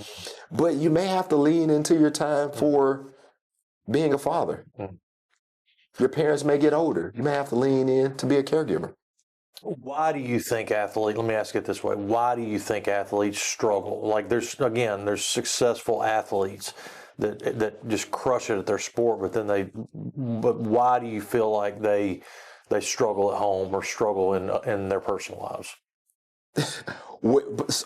but you may have to lean into your time for being a father. Your parents may get older. You may have to lean in to be a caregiver. Why do you think let me ask it this way. Why do you think athletes struggle? Like there's successful athletes that just crush it at their sport, but why do you feel like they struggle at home or struggle in their personal lives?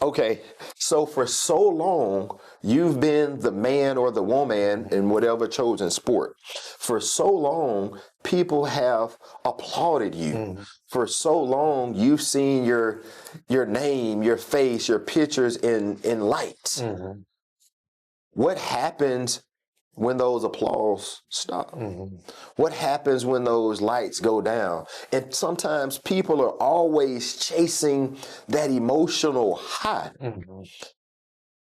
Okay, so for so long, you've been the man or the woman in whatever chosen sport. For so long, people have applauded you. Mm-hmm. For so long, you've seen your name, your face, your pictures in lights. Mm-hmm. What happens when those applause stop? Mm-hmm. What happens when those lights go down? And sometimes people are always chasing that emotional high. Mm-hmm.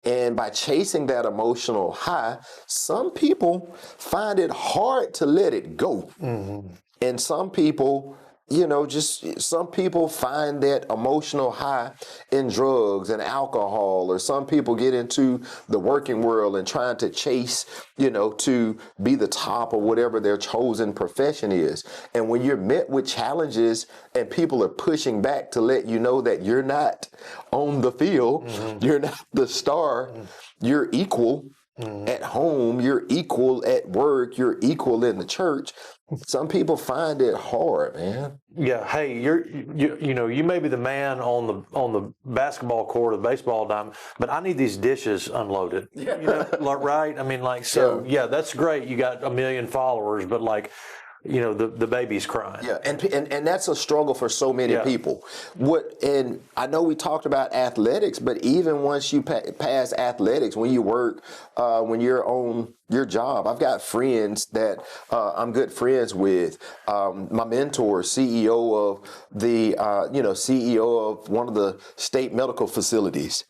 And by chasing that emotional high, some people find it hard to let it go. Mm-hmm. And some people, some people find that emotional high in drugs and alcohol, or some people get into the working world and trying to chase, to be the top of whatever their chosen profession is. And when you're met with challenges and people are pushing back to let you know that you're not on the field, mm-hmm. you're not the star, mm-hmm. you're equal. Mm-hmm. At home, you're equal at work, you're equal in the church. Some people find it hard, man. Yeah, hey, you may be the man on the basketball court or the baseball diamond, but I need these dishes unloaded. Yeah. Right? I mean, yeah, that's great. You got 1 million followers, but the baby's crying. Yeah, and that's a struggle for so many people. And I know we talked about athletics, but even once you pass athletics, when you work, when you're on your job, I've got friends that I'm good friends with. My mentor, CEO of one of the state medical facilities.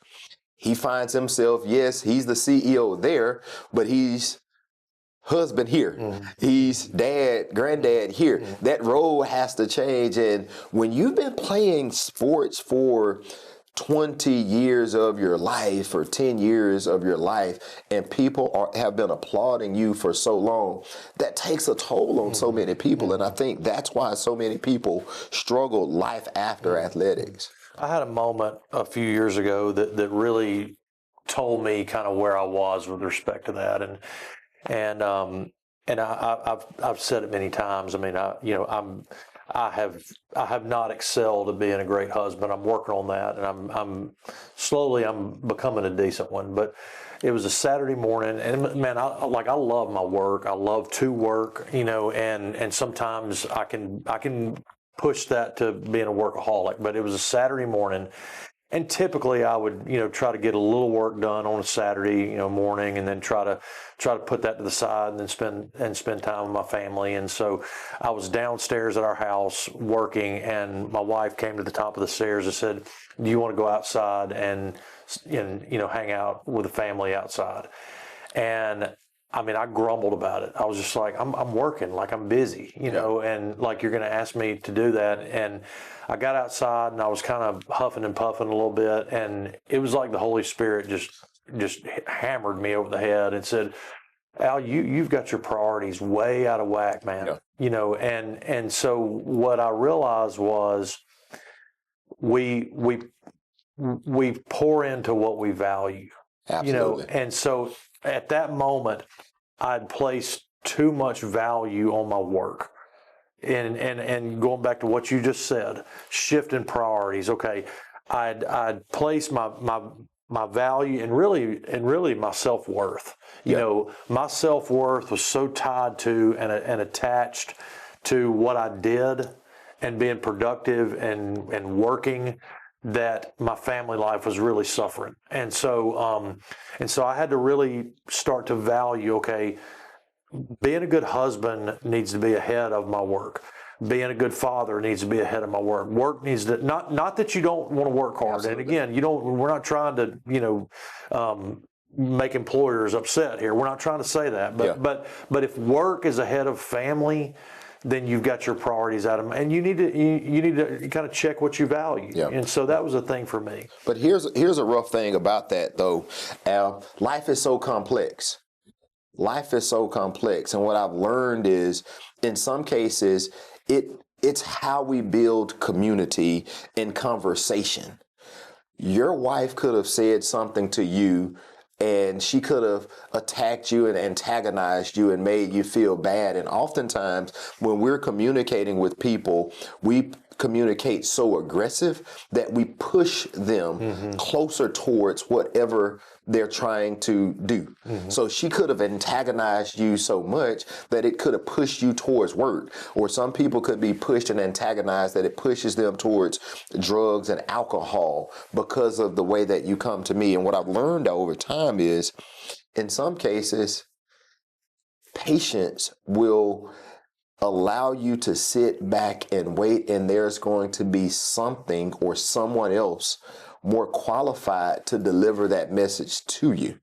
He finds himself, yes, he's the CEO there, but he's husband here. Mm-hmm. He's dad, granddad here. Mm-hmm. That role has to change. And when you've been playing sports for 20 years of your life or 10 years of your life, and people have been applauding you for so long, that takes a toll on so many people. And I think that's why so many people struggle life after athletics. I had a moment a few years ago that really told me kind of where I was with respect to that. And I've said it many times. I mean, I have not excelled at being a great husband. I'm working on that, and I'm slowly becoming a decent one. But it was a Saturday morning, and man, I love my work. I love to work, and sometimes I can pushed that to being a workaholic, but it was a Saturday morning. And typically I would, try to get a little work done on a Saturday, morning, and then try to put that to the side and then spend time with my family. And so I was downstairs at our house working, and my wife came to the top of the stairs and said, "Do you want to go outside and hang out with the family outside?" And I mean, I grumbled about it. I was just like, I'm working, like I'm busy, and like you're going to ask me to do that. And I got outside and I was kind of huffing and puffing a little bit, and it was like the Holy Spirit just hammered me over the head and said, "Al, you've got your priorities way out of whack, man." Yeah. And so what I realized was we pour into what we value. Absolutely. And so at that moment, I'd placed too much value on my work. And going back to what you just said, shifting priorities. Okay, I'd place my value and really my self-worth. My self-worth was so tied to and attached to what I did and being productive and working, that my family life was really suffering. And so I had to really start to value, okay, being a good husband needs to be ahead of my work. Being a good father needs to be ahead of my work. Work needs to, not that you don't want to work hard. Absolutely. And again, we're not trying to, make employers upset here. We're not trying to say that, but if work is ahead of family, then you've got your priorities out of them, and you need to kind of check what you value. Yeah. And so that was a thing for me. But here's a rough thing about that, though, Al. Life is so complex. Life is so complex, and what I've learned is, in some cases, it's how we build community in conversation. Your wife could have said something to you, and she could have attacked you and antagonized you and made you feel bad. And oftentimes when we're communicating with people, we communicate so aggressive that we push them closer towards whatever they're trying to do. So she could have antagonized you so much that it could have pushed you towards work. Or some people could be pushed and antagonized that it pushes them towards drugs and alcohol because of the way that you come to me. And what I've learned over time is, in some cases, patience will allow you to sit back and wait, and there's going to be something or someone else more qualified to deliver that message to you.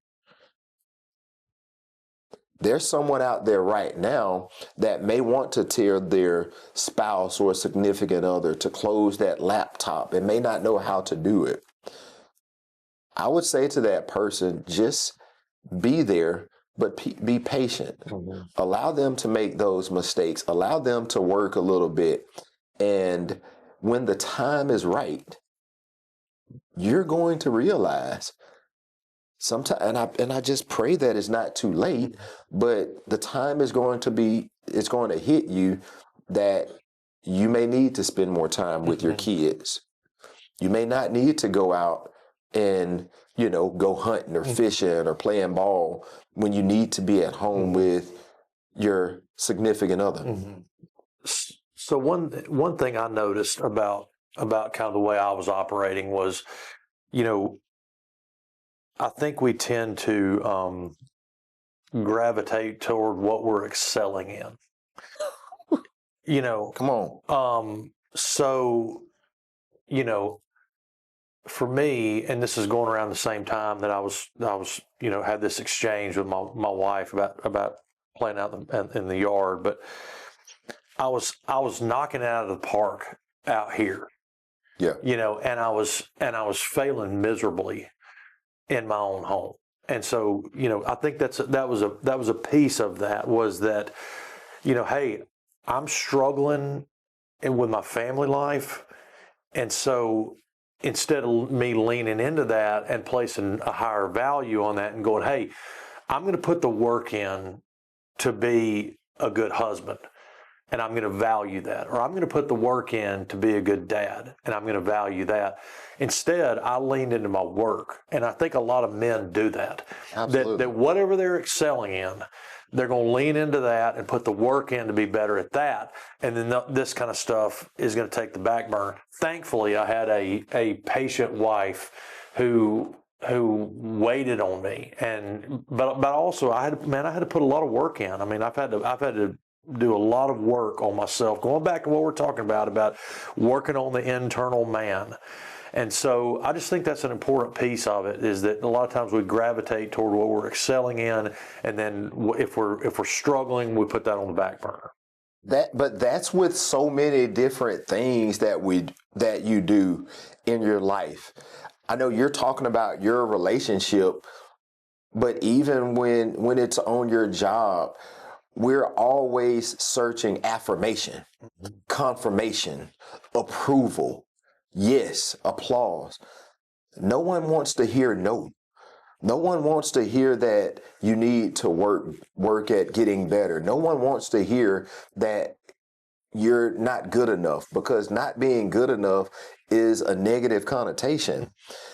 There's someone out there right now that may want to tell their spouse or significant other to close that laptop and may not know how to do it. I would say to that person, just be there, but be patient. Allow them to make those mistakes. Allow them to work a little bit. And when the time is right, you're going to realize sometime, and I just pray that it's not too late, but the time is going to hit you that you may need to spend more time with your kids. You may not need to go out and, go hunting or fishing or playing ball when you need to be at home with your significant other. So one thing I noticed about kind of the way I was operating was, I think we tend to gravitate toward what we're excelling in. Come on. So, for me, and this is going around the same time that I was, had this exchange with my wife about playing out in the yard, but I was knocking it out of the park out here. Yeah. And I was failing miserably in my own home. And so, I think that was a piece of that, was that, hey, I'm struggling with my family life. And so instead of me leaning into that and placing a higher value on that and going, hey, I'm going to put the work in to be a good husband. and I'm going to value that. Or I'm going to put the work in to be a good dad, and I'm going to value that. Instead, I leaned into my work. And I think a lot of men do that. Absolutely. That whatever they're excelling in, they're going to lean into that and put the work in to be better at that. And then this kind of stuff is going to take the back burner. Thankfully, I had a patient wife who waited on me, but also I had to put a lot of work in. I mean, I've had to do a lot of work on myself. Going back to what we're talking about working on the internal man. And so I just think that's an important piece of it, is that a lot of times we gravitate toward what we're excelling in, and then if we're struggling, we put that on the back burner. But that's with so many different things that you do in your life. I know you're talking about your relationship, but even when it's on your job, we're always searching affirmation, confirmation, approval. Yes, applause. No one wants to hear no. No one wants to hear that you need to work at getting better. No one wants to hear that you're not good enough, because not being good enough is a negative connotation.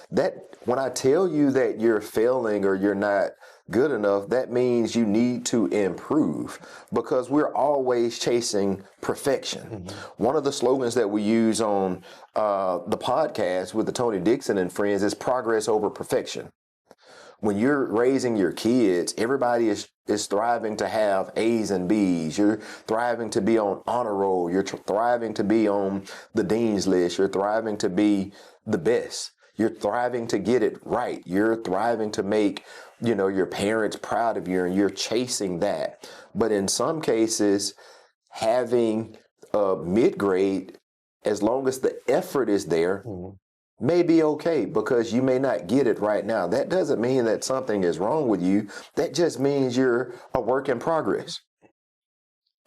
That when I tell you that you're failing or you're not good enough, that means you need to improve, because we're always chasing perfection. One of the slogans that we use on the podcast with the Tony Dixon and Friends is progress over perfection. When you're raising your kids, everybody is thriving to have A's and B's. You're thriving to be on honor roll. You're thriving to be on the dean's list. You're thriving to be the best. You're thriving to get it right. You're thriving to make, your parents proud of you, and you're chasing that. But in some cases, having a mid-grade, as long as the effort is there, may be okay, because you may not get it right now. That doesn't mean that something is wrong with you. That just means you're a work in progress.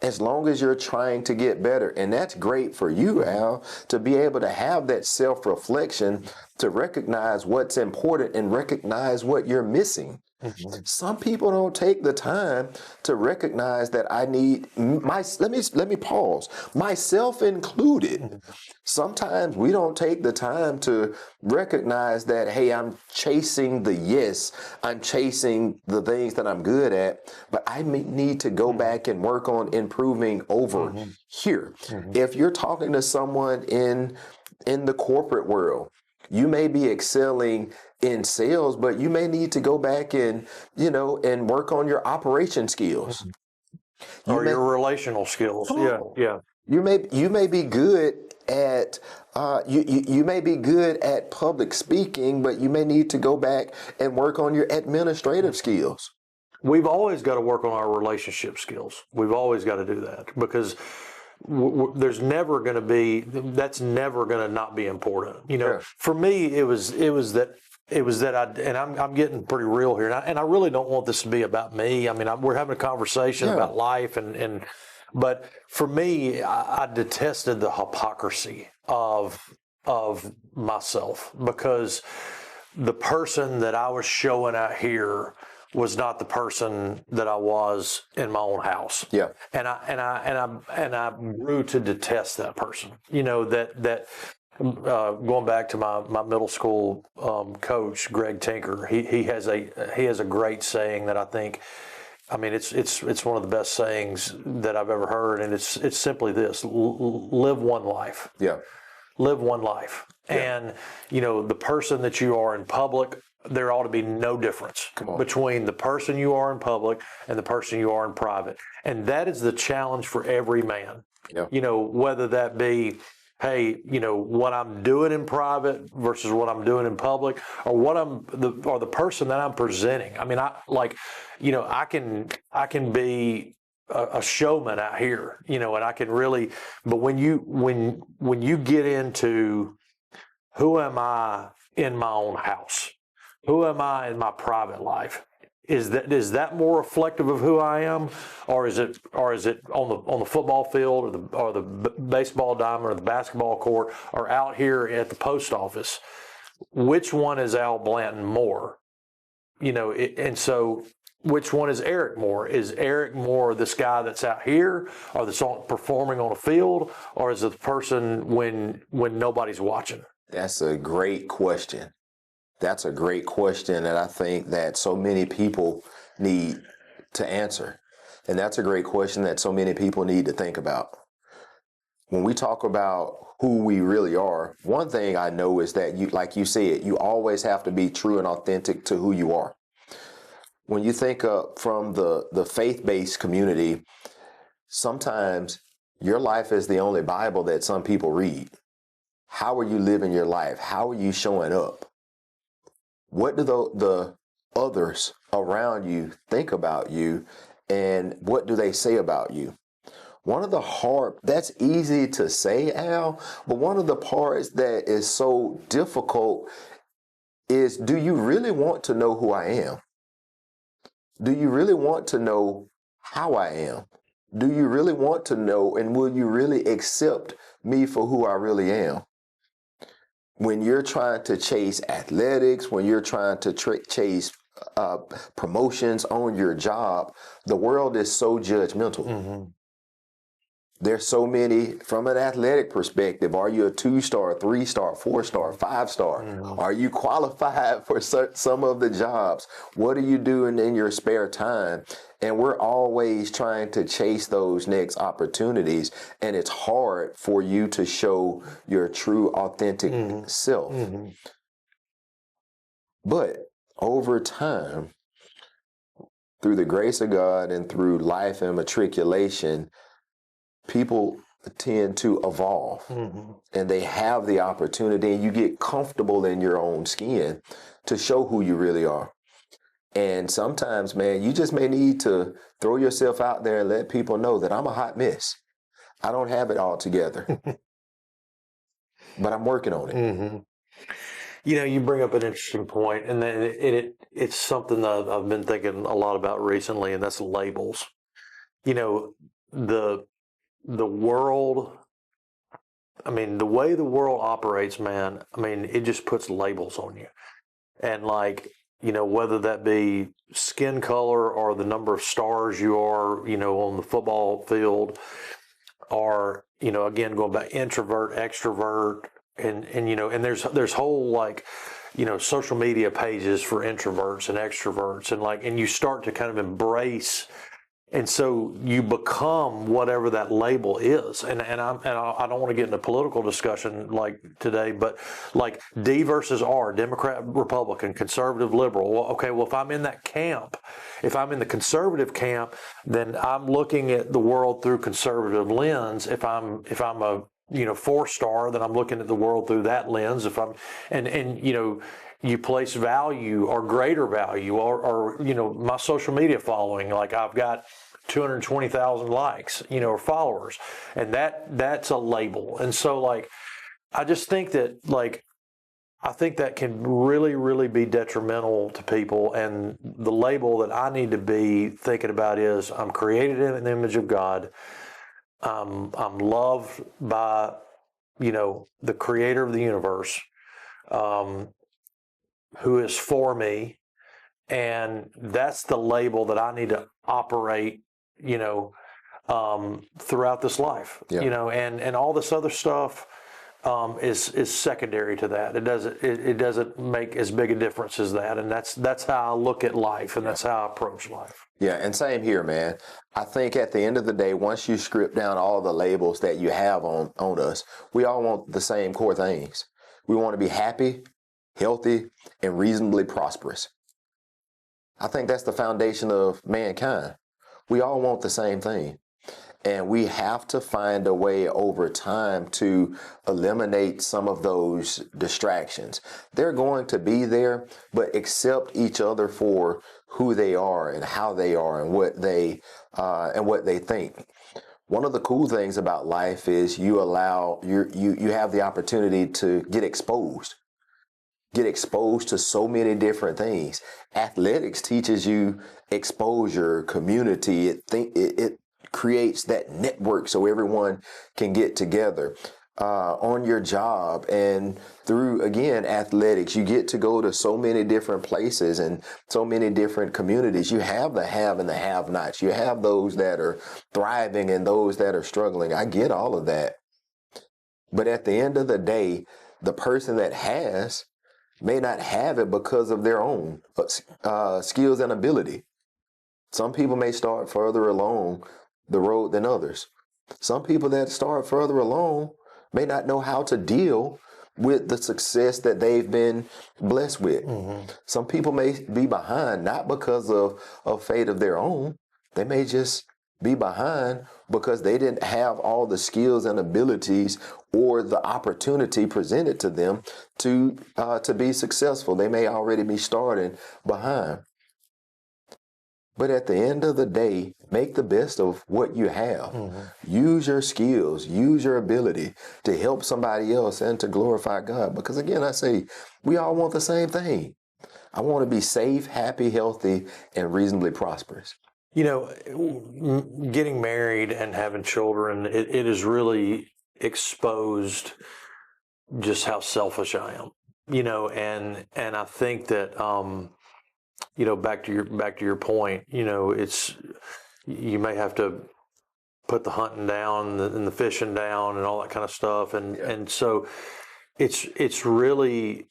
As long as you're trying to get better. And that's great for you, Al, to be able to have that self-reflection, to recognize what's important and recognize what you're missing. Some people don't take the time to recognize that I need let me pause, myself included. Sometimes we don't take the time to recognize that, hey, I'm chasing the yes, I'm chasing the things that I'm good at, but I need to go back and work on improving over here. If you're talking to someone in the corporate world, you may be excelling in sales, but you may need to go back and work on your operation skills, or your relational skills. Yeah. You may be good at you may be good at public speaking, but you may need to go back and work on your administrative skills. We've always got to work on our relationship skills. We've always got to do that, because there's never going to be, that's never going to not be important. For me, it was that I'm getting pretty real here, and I really don't want this to be about me. I mean, we're having a conversation about life, but for me, I detested the hypocrisy of myself, because the person that I was showing out here was not the person that I was in my own house. Yeah. And I grew to detest that person. Going back to my middle school coach, Greg Tinker, he has a great saying that I think, it's one of the best sayings that I've ever heard, and it's simply this: live one life. Yeah. Live one life. Yeah. And the person that you are in public, there ought to be no difference between the person you are in public and the person you are in private. And that is the challenge for every man. Yeah. Whether that be, hey, what I'm doing in private versus what I'm doing in public, or the person that I'm presenting. I can be a showman out here, and I can really, but when you get into who am I in my own house? Who am I in my private life? Is that more reflective of who I am, or is it on the football field or the baseball diamond or the basketball court or out here at the post office? Which one is Al Blanton more? And so which one is Eric more? Is Eric more this guy that's out here, or that's performing on a field, or is it the person when nobody's watching? That's a great question. That's a great question that I think that so many people need to answer. And that's a great question that so many people need to think about. When we talk about who we really are, one thing I know is that you, like you said, you always have to be true and authentic to who you are. When you think from the faith-based community, sometimes your life is the only Bible that some people read. How are you living your life? How are you showing up? What do the others around you think about you, and what do they say about you? That's easy to say, Al, but one of the parts that is so difficult is, do you really want to know who I am? Do you really want to know how I am? Do you really want to know, and will you really accept me for who I really am? When you're trying to chase athletics, when you're trying to chase promotions on your job, the world is so judgmental. Mm-hmm. There's so many, from an athletic perspective. Are you a 2-star, 3-star, 4-star, 5-star? Mm-hmm. Are you qualified for some of the jobs? What are you doing in your spare time? And we're always trying to chase those next opportunities. And it's hard for you to show your true, authentic mm-hmm. self. Mm-hmm. But over time, through the grace of God and through life and matriculation, people tend to evolve, mm-hmm. and they have the opportunity, and you get comfortable in your own skin to show who you really are. And sometimes, man, you just may need to throw yourself out there and let people know that I'm a hot mess. I don't have it all together, but I'm working on it. Mm-hmm. You know, you bring up an interesting point, and then it's something that I've been thinking a lot about recently, and that's labels. You know, the world, I mean, the way the world operates, man, I mean, it just puts labels on you. And like, you know, whether that be skin color or the number of stars you are, you know, on the football field, or, you know, again, going back, introvert, extrovert, and you know, and there's whole, like, you know, social media pages for introverts and extroverts, and like, and you start to kind of embrace. And so you become whatever that label is. And I don't want to get into political discussion like today, but like D versus R, Democrat, Republican, conservative, liberal. Well, okay, well, if I'm in that camp, if I'm in the conservative camp, then I'm looking at the world through conservative lens. If I'm a, you know, 4-star, then I'm looking at the world through that lens. If I'm, and you know, you place value or greater value or, you know, my social media following, like I've got 220,000 likes, you know, or followers, and that's a label. And so, like, I just think that, like, I think that can really, really be detrimental to people. And the label that I need to be thinking about is, I'm created in the image of God. I'm loved by, you know, the creator of the universe, who is for me. And that's the label that I need to operate, you know, throughout this life, yeah. You know, and all this other stuff is secondary to that. It doesn't make as big a difference as that. And that's how I look at life, and that's how I approach life. Yeah, and same here, man. I think at the end of the day, once you strip down all the labels that you have on us, we all want the same core things. We want to be happy, healthy, and reasonably prosperous. I think that's the foundation of mankind. We all want the same thing. And we have to find a way over time to eliminate some of those distractions. They're going to be there, but accept each other for who they are and how they are and what they think. One of the cool things about life is you have the opportunity to get exposed to so many different things. Athletics teaches you exposure, community. It creates that network so everyone can get together. on your job, and through, again, athletics. You get to go to so many different places and so many different communities. You have the have and the have-nots. You have those that are thriving and those that are struggling. I get all of that. But at the end of the day, the person that has may not have it because of their own skills and ability. Some people may start further along the road than others. Some people that start further along may not know how to deal with the success that they've been blessed with. Mm-hmm. Some people may be behind, not because of fate of their own. They may just be behind because they didn't have all the skills and abilities or the opportunity presented to them to be successful. They may already be starting behind. But at the end of the day, make the best of what you have. Mm-hmm. Use your skills, use your ability to help somebody else and to glorify God. Because again, I say, we all want the same thing. I want to be safe, happy, healthy, and reasonably prosperous. You know, getting married and having children, it has really exposed just how selfish I am. You know, and I think that you know, back to your point, you know, you may have to put the hunting down and the fishing down and all that kind of stuff, and so it's really,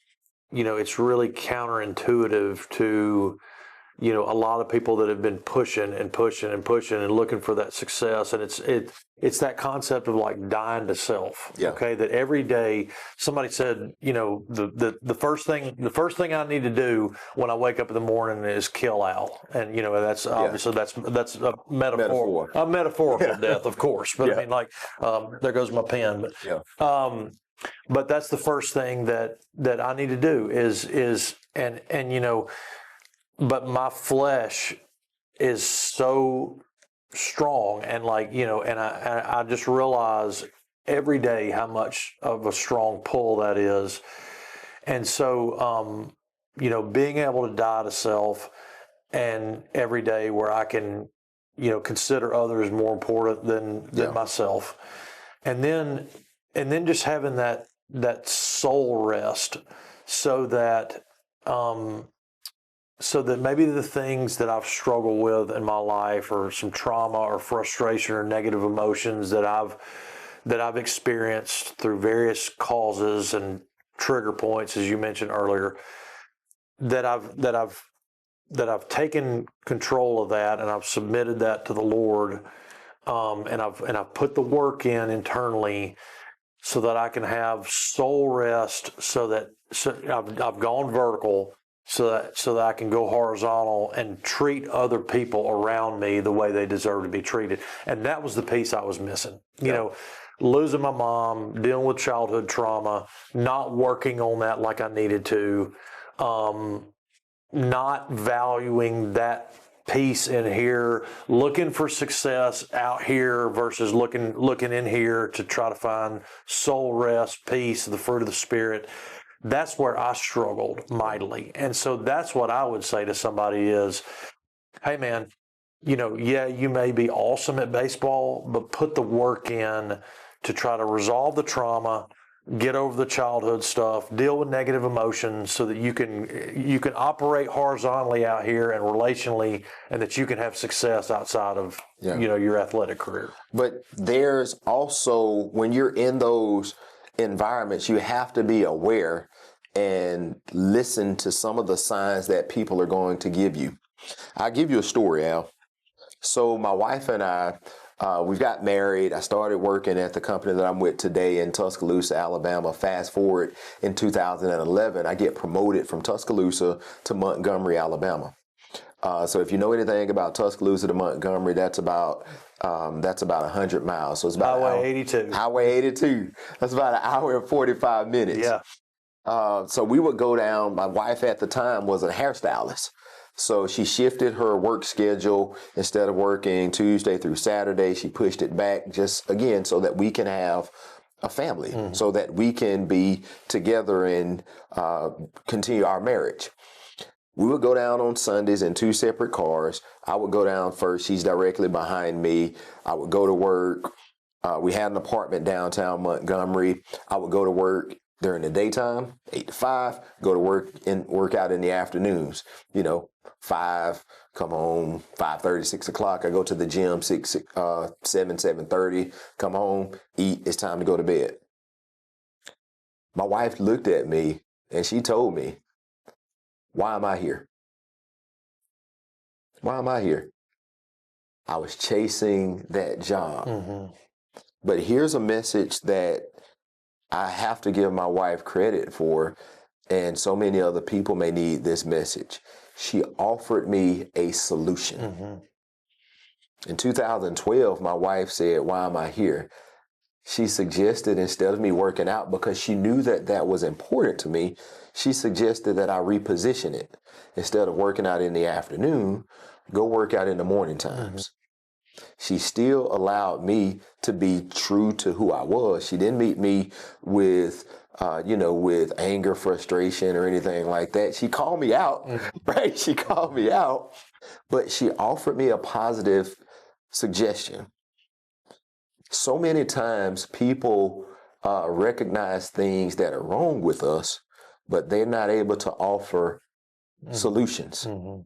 you know, it's really counterintuitive to, you know, a lot of people that have been pushing and looking for that success. And it's that concept of like dying to self. Yeah. Okay. That every day somebody said, you know, the first thing I need to do when I wake up in the morning is kill Al. And, you know, that's obviously that's a metaphorical death, of course. But I mean, like, there goes my pen. But, but that's the first thing that I need to do is, and, you know, but my flesh is so strong, and like, you know, and I just realize every day how much of a strong pull that is. And so, you know, being able to die to self, and every day where I can, you know, consider others more important than myself. And then just having that soul rest so that maybe the things that I've struggled with in my life, or some trauma or frustration or negative emotions that I've experienced through various causes and trigger points, as you mentioned earlier, that I've taken control of that, and I've submitted that to the Lord, and I've put the work in internally so that I can have soul rest, so I've gone vertical, so that I can go horizontal and treat other people around me the way they deserve to be treated. And that was the piece I was missing. You know, losing my mom, dealing with childhood trauma, not working on that like I needed to, not valuing that piece in here, looking for success out here versus looking in here to try to find soul rest, peace, the fruit of the Spirit. That's where I struggled mightily. And so that's what I would say to somebody is, hey man, you know, yeah, you may be awesome at baseball, but put the work in to try to resolve the trauma, get over the childhood stuff, deal with negative emotions, so that you can operate horizontally out here and relationally, and that you can have success outside of, you know, your athletic career. But there's also, when you're in those environments, you have to be aware and listen to some of the signs that people are going to give you. I'll give you a story, Al. So my wife and I, we got married. I started working at the company that I'm with today in Tuscaloosa, Alabama. Fast forward in 2011, I get promoted from Tuscaloosa to Montgomery, Alabama. So if you know anything about Tuscaloosa to Montgomery, that's about 100 miles. So it's about Highway 82. Highway 82. That's about an hour and 45 minutes. Yeah. So we would go down. My wife at the time was a hairstylist. So she shifted her work schedule. Instead of working Tuesday through Saturday, she pushed it back just, again, so that we can have a family, so that we can be together and continue our marriage. We would go down on Sundays in two separate cars. I would go down first. She's directly behind me. I would go to work. We had an apartment downtown Montgomery. I would go to work during the daytime, 8 to 5, go to work and work out in the afternoons. 5, come home, 5:30, 6 o'clock. I go to the gym, 7:30, come home, eat. It's time to go to bed. My wife looked at me and she told me, why am I here? Why am I here? I was chasing that job. Mm-hmm. But here's a message that I have to give my wife credit for, and so many other people may need this message. She offered me a solution. Mm-hmm. In 2012, my wife said, why am I here? She suggested, instead of me working out, because she knew that that was important to me, she suggested that I reposition it. Instead of working out in the afternoon, go work out in the morning times. Mm-hmm. She still allowed me to be true to who I was. She didn't meet me with, with anger, frustration, or anything like that. She called me out, right? She called me out, but she offered me a positive suggestion. So many times people recognize things that are wrong with us, but they're not able to offer solutions. Mm-hmm.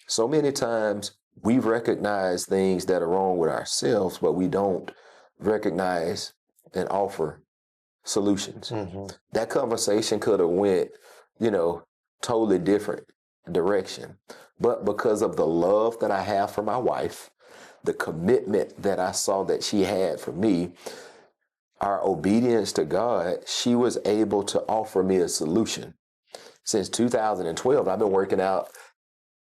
So many times we recognize things that are wrong with ourselves, but we don't recognize and offer solutions. Mm-hmm. That conversation could have went, totally different direction. But because of the love that I have for my wife, the commitment that I saw that she had for me, our obedience to God, she was able to offer me a solution. Since 2012, I've been working out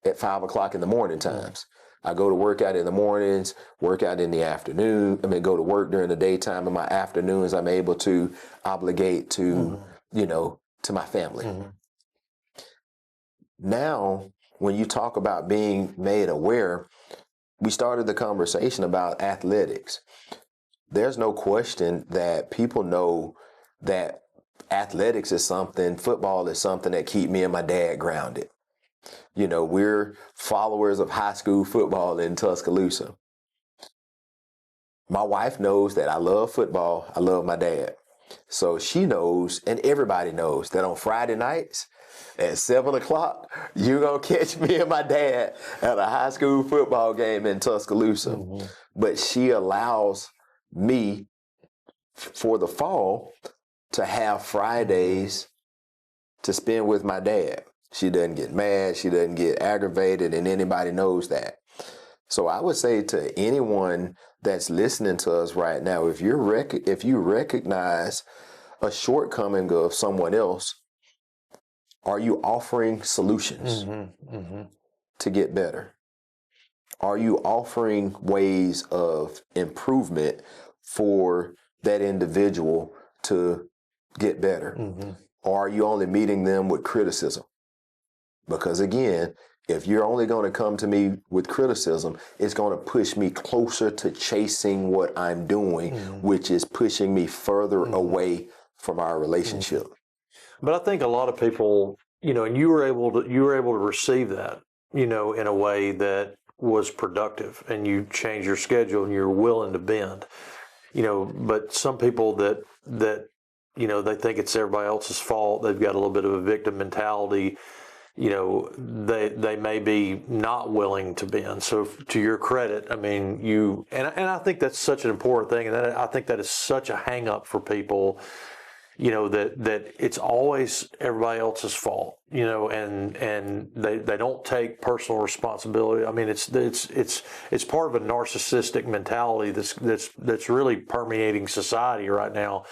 at 5 o'clock in the morning times. I go to work out in the mornings, work out in the afternoon. Go to work during the daytime. In my afternoons, I'm able to obligate to, to my family. Mm-hmm. Now, when you talk about being made aware, we started the conversation about athletics. There's no question that people know that athletics is something, football is something that keep me and my dad grounded. We're followers of high school football in Tuscaloosa. My wife knows that I love football. I love my dad. So she knows, and everybody knows, that on Friday nights at 7 o'clock, you're going to catch me and my dad at a high school football game in Tuscaloosa. Mm-hmm. But she allows me, for the fall, to have Fridays to spend with my dad. She doesn't get mad. She doesn't get aggravated, and anybody knows that. So I would say to anyone that's listening to us right now, if you recognize a shortcoming of someone else, are you offering solutions to get better? Are you offering ways of improvement for that individual to get better? Mm-hmm. Or are you only meeting them with criticism? Because again, if you're only going to come to me with criticism, it's going to push me closer to chasing what I'm doing, which is pushing me further away from our relationship. But I think a lot of people, and you were able to receive that, in a way that was productive, and you changed your schedule and you're willing to bend, but some people that they think it's everybody else's fault. They've got a little bit of a victim mentality. They may be not willing to bend. So to your credit, and I think that's such an important thing. And I think that is such a hang up for people, that it's always everybody else's fault, and they don't take personal responsibility. It's part of a narcissistic mentality that's really permeating society right now.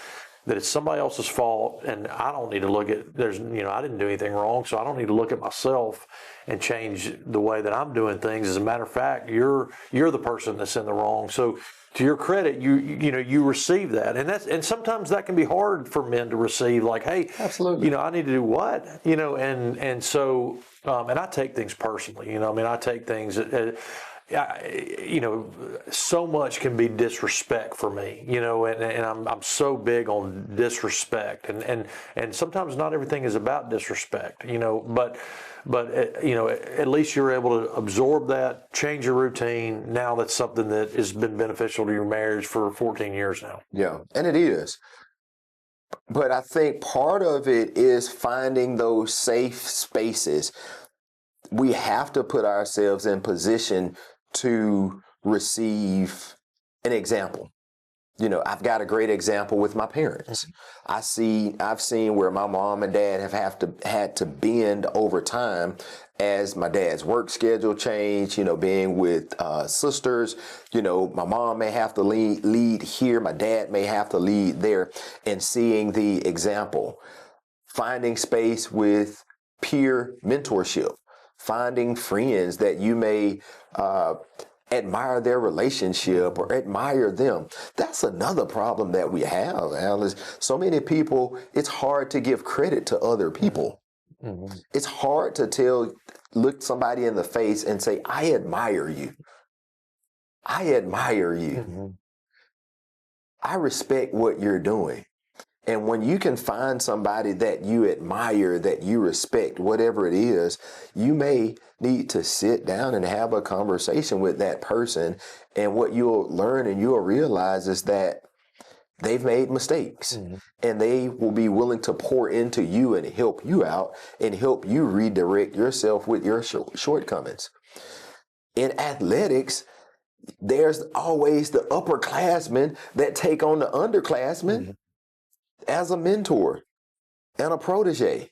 That it's somebody else's fault, and I don't need to look at, I didn't do anything wrong, so I don't need to look at myself and change the way that I'm doing things. As a matter of fact, you're the person that's in the wrong. So to your credit, you receive that, and sometimes that can be hard for men to receive. Like, hey, absolutely, I need to do what, and so I take things personally. I take things. so much can be disrespect for me, and I'm so big on disrespect, and sometimes not everything is about disrespect, but at least you're able to absorb that, change your routine. Now that's something that has been beneficial to your marriage for 14 years now. Yeah, and it is. But I think part of it is finding those safe spaces. We have to put ourselves in position to receive an example. I've got a great example with my parents. I've seen where my mom and dad have had to bend over time as my dad's work schedule changed, being with sisters. My mom may have to lead here, my dad may have to lead there, and seeing the example. Finding space with peer mentorship. Finding friends that you may admire their relationship or admire them. That's another problem that we have, Alice. So many people, it's hard to give credit to other people. Mm-hmm. It's hard to look somebody in the face and say, I admire you. I admire you. Mm-hmm. I respect what you're doing. And when you can find somebody that you admire, that you respect, whatever it is, you may need to sit down and have a conversation with that person. And what you'll learn and you'll realize is that they've made mistakes, mm-hmm. and they will be willing to pour into you and help you out and help you redirect yourself with your shortcomings. In athletics, there's always the upperclassmen that take on the underclassmen. Mm-hmm. As a mentor and a protege.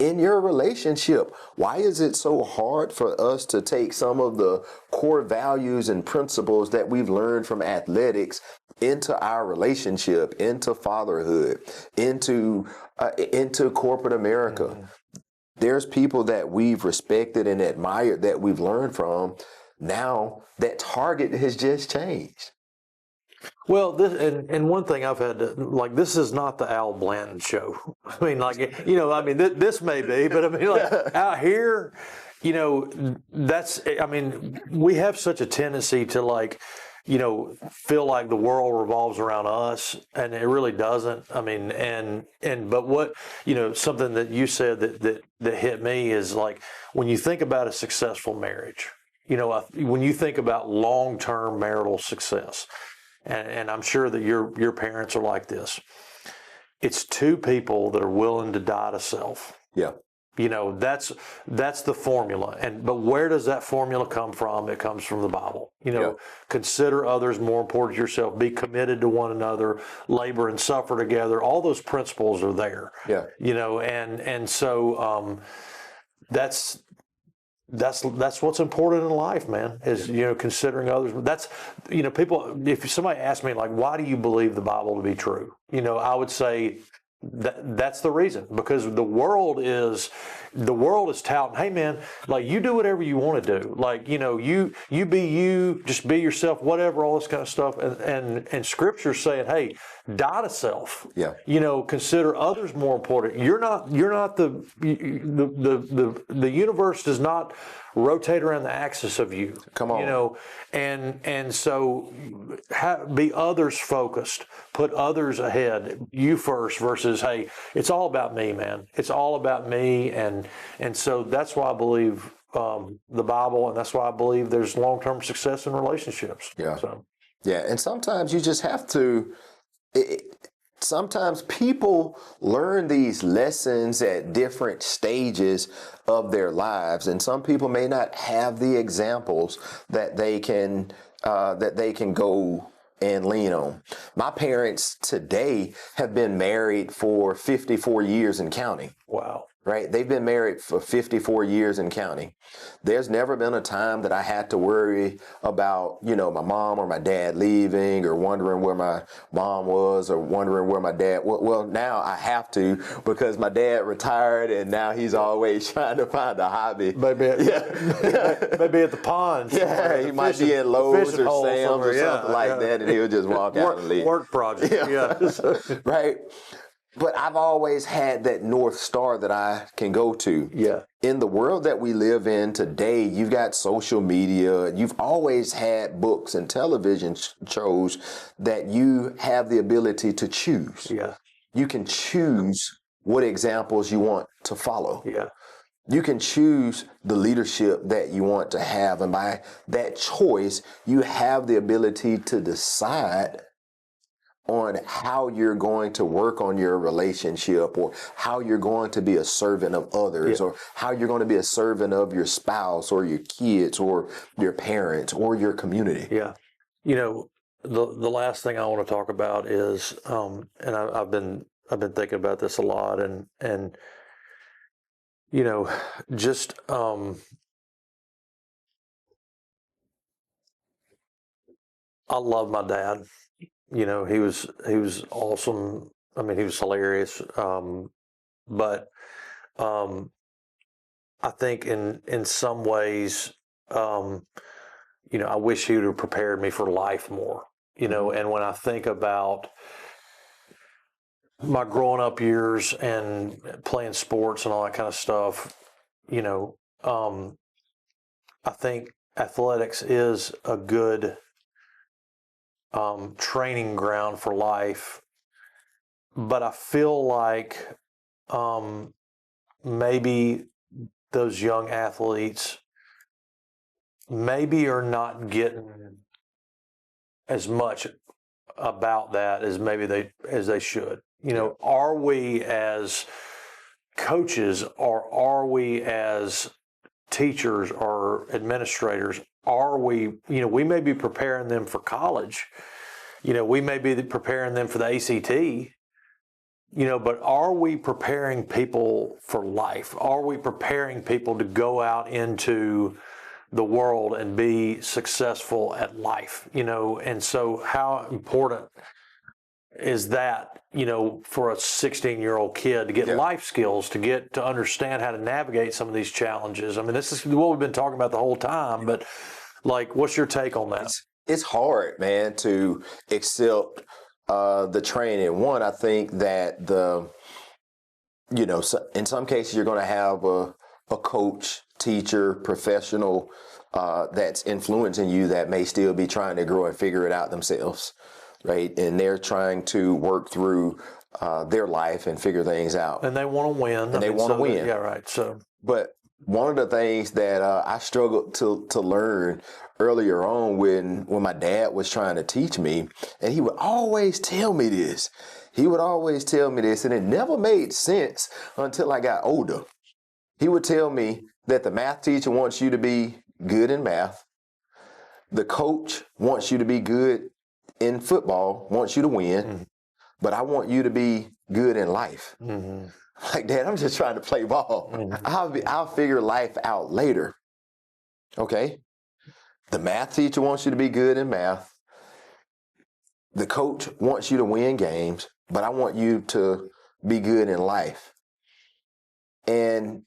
In your relationship, why is it so hard for us to take some of the core values and principles that we've learned from athletics into our relationship, into fatherhood, into corporate America? Mm-hmm. There's people that we've respected and admired that we've learned from. Now that target has just changed. Well, and one thing I've had to, this is not the Al Blanton show. I mean, this may be, but out here, we have such a tendency to feel like the world revolves around us, and it really doesn't. I mean, but what, something that you said that hit me is when you think about a successful marriage, when you think about long-term marital success, and I'm sure that your parents are like this. It's two people that are willing to die to self. Yeah. That's the formula. But where does that formula come from? It comes from the Bible. Consider others more important to yourself. Be committed to one another. Labor and suffer together. All those principles are there. Yeah. So that's what's important in life, man, is, considering others. That's, people, if somebody asks me, why do you believe the Bible to be true? I would say that's the reason, because the world is touting, hey man, you do whatever you want to do. You be you, just be yourself, whatever, all this kind of stuff. And Scripture's saying, hey, die to self. Yeah. Consider others more important. You're not the universe does not rotate around the axis of you. Come on. And so be others focused. Put others ahead. You first versus, hey, it's all about me, man. It's all about me. And so that's why I believe the Bible, and that's why I believe there's long-term success in relationships. Yeah. So. Yeah. And sometimes you just have to. Sometimes people learn these lessons at different stages of their lives, and some people may not have the examples that they can go and lean on. My parents today have been married for 54 years and counting. Wow. Right? They've been married for 54 years and counting. There's never been a time that I had to worry about, my mom or my dad leaving, or wondering where my mom was, or wondering where my dad was. Well, now I have to, because my dad retired and now he's always trying to find a hobby. Maybe at the pond. Yeah, he might be at Lowe's or Sam's or something like that, and he'll just walk out and leave. Work project. Yeah. Right. But I've always had that North Star that I can go to. Yeah. In the world that we live in today, you've got social media. You've always had books and television shows that you have the ability to choose. Yeah. You can choose what examples you want to follow. Yeah. You can choose the leadership that you want to have. And by that choice, you have the ability to decide on how you're going to work on your relationship, or how you're going to be a servant of others, or how you're going to be a servant of your spouse or your kids or your parents or your community. Yeah. You know, the last thing I want to talk about is, and I've been thinking about this a lot, and you know, just I love my dad. You know, he was awesome. I mean, he was hilarious. But I think in some ways, you know, I wish he would have prepared me for life more. You know, and when I think about my growing up years and playing sports and all that kind of stuff, you know, I think athletics is a good training ground for life, but I feel like maybe those young athletes maybe are not getting as much about that as maybe they should. You know, are we as coaches, or are we as teachers or administrators, are we, you know, we may be preparing them for college, you know, we may be preparing them for the ACT, you know, but are we preparing people for life? Are we preparing people to go out into the world and be successful at life, you know? And so how important is that, you know, for a 16-year-old kid to get life skills, to understand how to navigate some of these challenges? I mean, this is what we've been talking about the whole time, but like, what's your take on that? It's hard, man, to accept the training. One, I think that in some cases you're going to have a coach, teacher, professional that's influencing you that may still be trying to grow and figure it out themselves, right? And they're trying to work through their life and figure things out. And they want to win. And they want to win. Yeah, right. So, but one of the things that I struggled to learn earlier on when my dad was trying to teach me, and he would always tell me this. He would always tell me this, and it never made sense until I got older. He would tell me that the math teacher wants you to be good in math. The coach wants you to be good in football, wants you to win, but I want you to be good in life. Like, Dad, I'm just trying to play ball. I'll figure life out later. Okay? The math teacher wants you to be good in math. The coach wants you to win games, but I want you to be good in life. And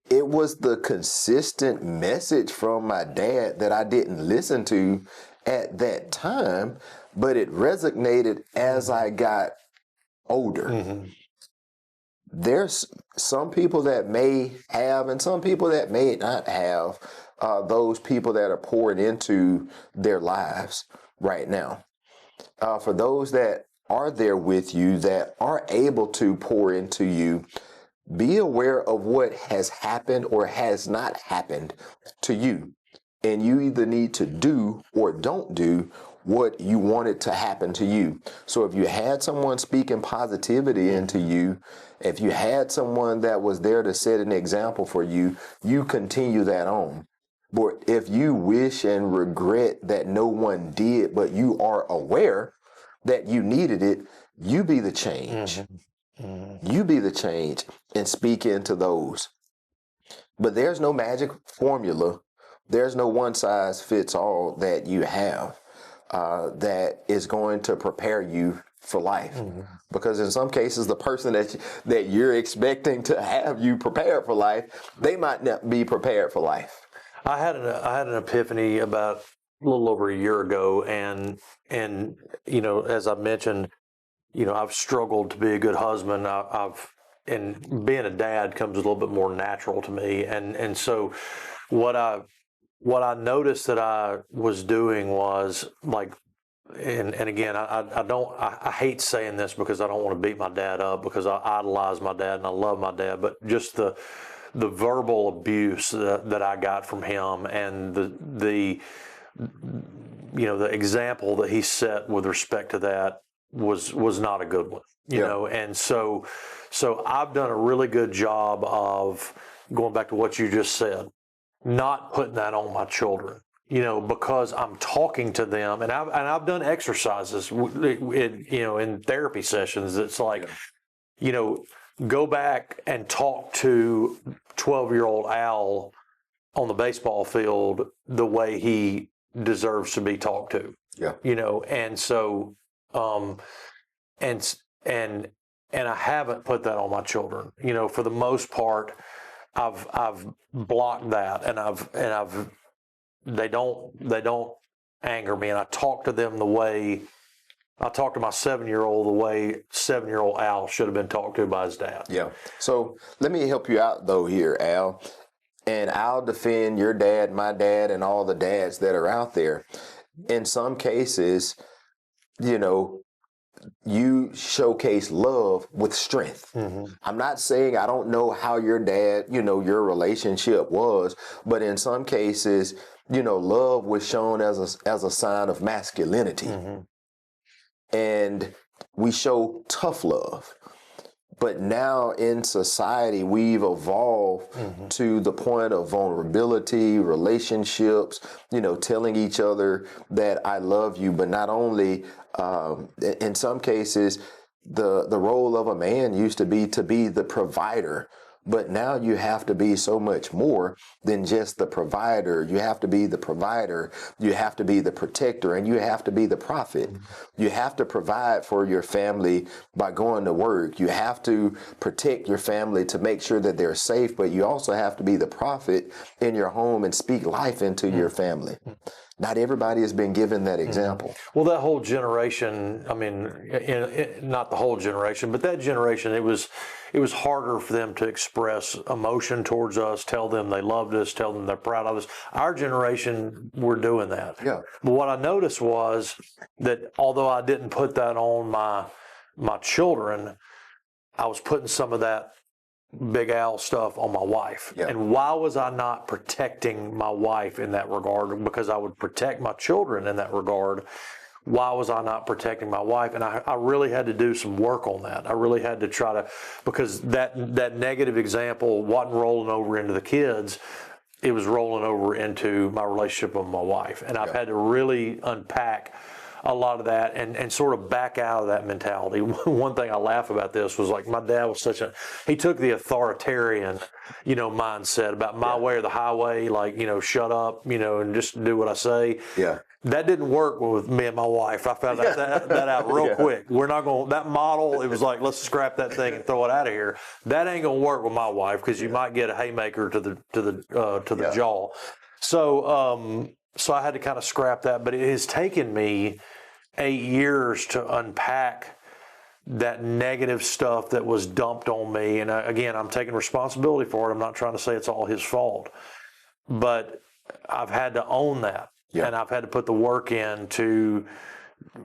it was the consistent message from my dad that I didn't listen to at that time, but it resonated as I got older. There's some people that may have and some people that may not have those people that are pouring into their lives right now. For those that are there with you, that are able to pour into you, be aware of what has happened or has not happened to you. And you either need to do or don't do what you wanted to happen to you. So if you had someone speaking positivity into you, if you had someone that was there to set an example for you, you continue that on. But if you wish and regret that no one did, but you are aware that you needed it, you be the change. You be the change and speak into those. But there's no magic formula. There's no one size fits all that you have that is going to prepare you for life. Because in some cases, the person that you're expecting to have you prepared for life, they might not be prepared for life. I had an epiphany about a little over a year ago, and you know, as I mentioned, I've struggled to be a good husband. And being a dad comes a little bit more natural to me. And so what I noticed that I was doing was like, and again, I hate saying this because I don't want to beat my dad up, because I idolize my dad and I love my dad, but just the verbal abuse that I got from him, and the example that he set with respect to that was not a good one, and so I've done a really good job of going back to what you just said, not putting that on my children, because I'm talking to them, and I've done exercises in therapy sessions. It's like, go back and talk to 12-year-old Al on the baseball field the way he deserves to be talked to. Yeah. And so, and I haven't put that on my children. For the most part, I've blocked that, and they don't anger me, and I talk to them the way I talk to my 7-year-old the way 7-year-old Al should have been talked to by his dad. Yeah. So let me help you out though here, Al, and I'll defend your dad, my dad, and all the dads that are out there. In some cases, you showcase love with strength. Mm-hmm. I'm not saying I don't know how your dad, your relationship was, but in some cases, love was shown as a sign of masculinity. Mm-hmm. And we show tough love. But now in society, we've evolved mm-hmm. to the point of vulnerability, relationships, telling each other that I love you. But not only, in some cases, the role of a man used to be the provider. But now you have to be so much more than just the provider. You have to be the provider. You have to be the protector, and you have to be the prophet. Mm-hmm. You have to provide for your family by going to work. You have to protect your family to make sure that they're safe, but you also have to be the prophet in your home and speak life into mm-hmm. your family. Not everybody has been given that example. Well, that whole generation, not the whole generation, but that generation, it was harder for them to express emotion towards us, tell them they loved us, tell them they're proud of us. Our generation, we're doing that. Yeah. But what I noticed was that although I didn't put that on my children, I was putting some of that Big Al stuff on my wife. Yeah. And why was I not protecting my wife in that regard? Because I would protect my children in that regard. Why was I not protecting my wife? And I really had to do some work on that. I really had to try to, because that negative example wasn't rolling over into the kids. It was rolling over into my relationship with my wife. And I've had to really unpack a lot of that and sort of back out of that mentality. One thing I laugh about this was like my dad was he took the authoritarian, mindset about my way or the highway, like, shut up, and just do what I say. Yeah. That didn't work with me and my wife. I found that out real quick. We're not going, that model, it was like, let's scrap that thing and throw it out of here. That ain't going to work with my wife, because you might get a haymaker to the jaw. So I had to kind of scrap that, but it has taken me 8 years to unpack that negative stuff that was dumped on me. And again, I'm taking responsibility for it. I'm not trying to say it's all his fault, but I've had to own that. Yeah. And I've had to put the work in to,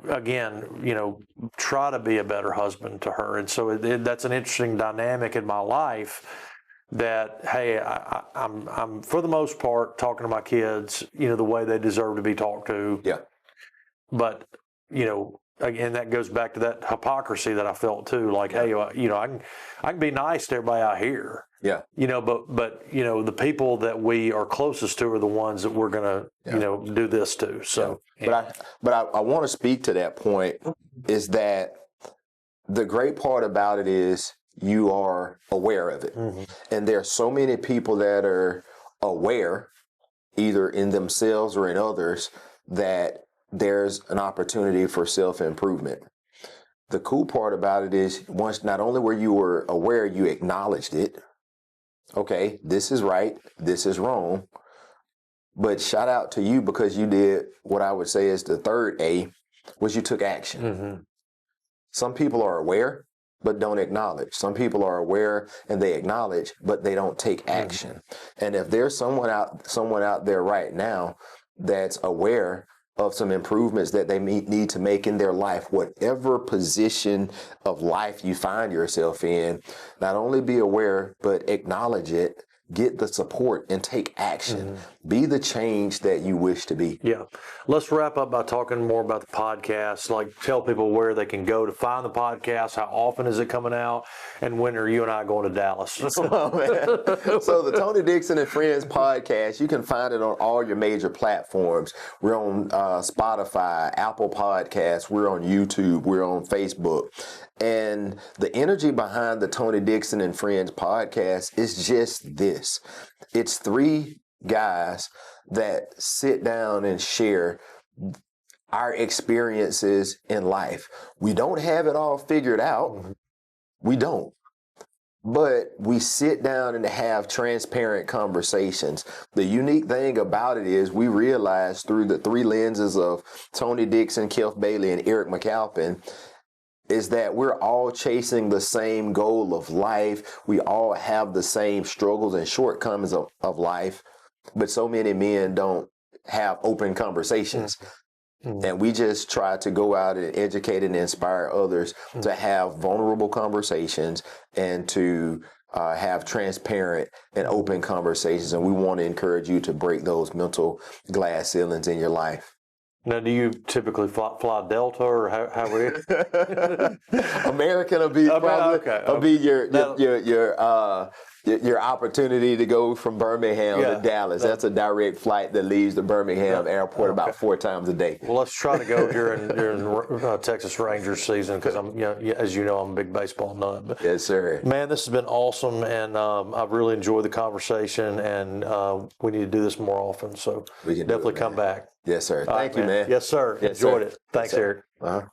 again, try to be a better husband to her. And so that's an interesting dynamic in my life. That, hey, I'm for the most part talking to my kids, the way they deserve to be talked to. Yeah. But, again, that goes back to that hypocrisy that I felt too. Like, hey, I can be nice to everybody out here. Yeah. But the people that we are closest to are the ones that we're gonna, do this to. So, yeah. But I want to speak to that point. Is that the great part about it is you are aware of it. Mm-hmm. And there are so many people that are aware, either in themselves or in others, that there's an opportunity for self-improvement. The cool part about it is, once not only were you aware, you acknowledged it. Okay, this is right, this is wrong. But shout out to you, because you did what I would say is the third A, was you took action. Mm-hmm. Some people are aware, but don't acknowledge. Some people are aware and they acknowledge, but they don't take action. And if there's someone out there right now that's aware of some improvements that they need to make in their life, whatever position of life you find yourself in, not only be aware, but acknowledge it, get the support, and take action. Be the change that you wish to be. Yeah. Let's wrap up by talking more about the podcast. Like, tell people where they can go to find the podcast. How often is it coming out? And when are you and I going to Dallas? Oh, man. So the Tony Dixon and Friends podcast, you can find it on all your major platforms. We're on Spotify, Apple Podcasts. We're on YouTube. We're on Facebook. And the energy behind the Tony Dixon and Friends podcast is just this. It's three guys that sit down and share our experiences in life. We don't have it all figured out. We don't. But we sit down and have transparent conversations. The unique thing about it is we realize through the three lenses of Tony Dixon, Kelf Bailey, and Eric McCalpine is that we're all chasing the same goal of life. We all have the same struggles and shortcomings of life, but so many men don't have open conversations. And we just try to go out and educate and inspire others to have vulnerable conversations and to have transparent and open conversations. And we want to encourage you to break those mental glass ceilings in your life. Now, do you typically fly Delta, or how are you? American will be your opportunity to go from Birmingham to Dallas. That's a direct flight that leaves the Birmingham airport about 4 times a day. Well, let's try to go during Texas Rangers season, because as you know, I'm a big baseball nut. But, yes, sir. Man, this has been awesome, and I've really enjoyed the conversation, and we need to do this more often. So we can definitely come back. Yes, sir. Thank you, man. Yes, sir. Yes, Enjoyed sir. it. Thanks, Yes, Eric. Uh-huh.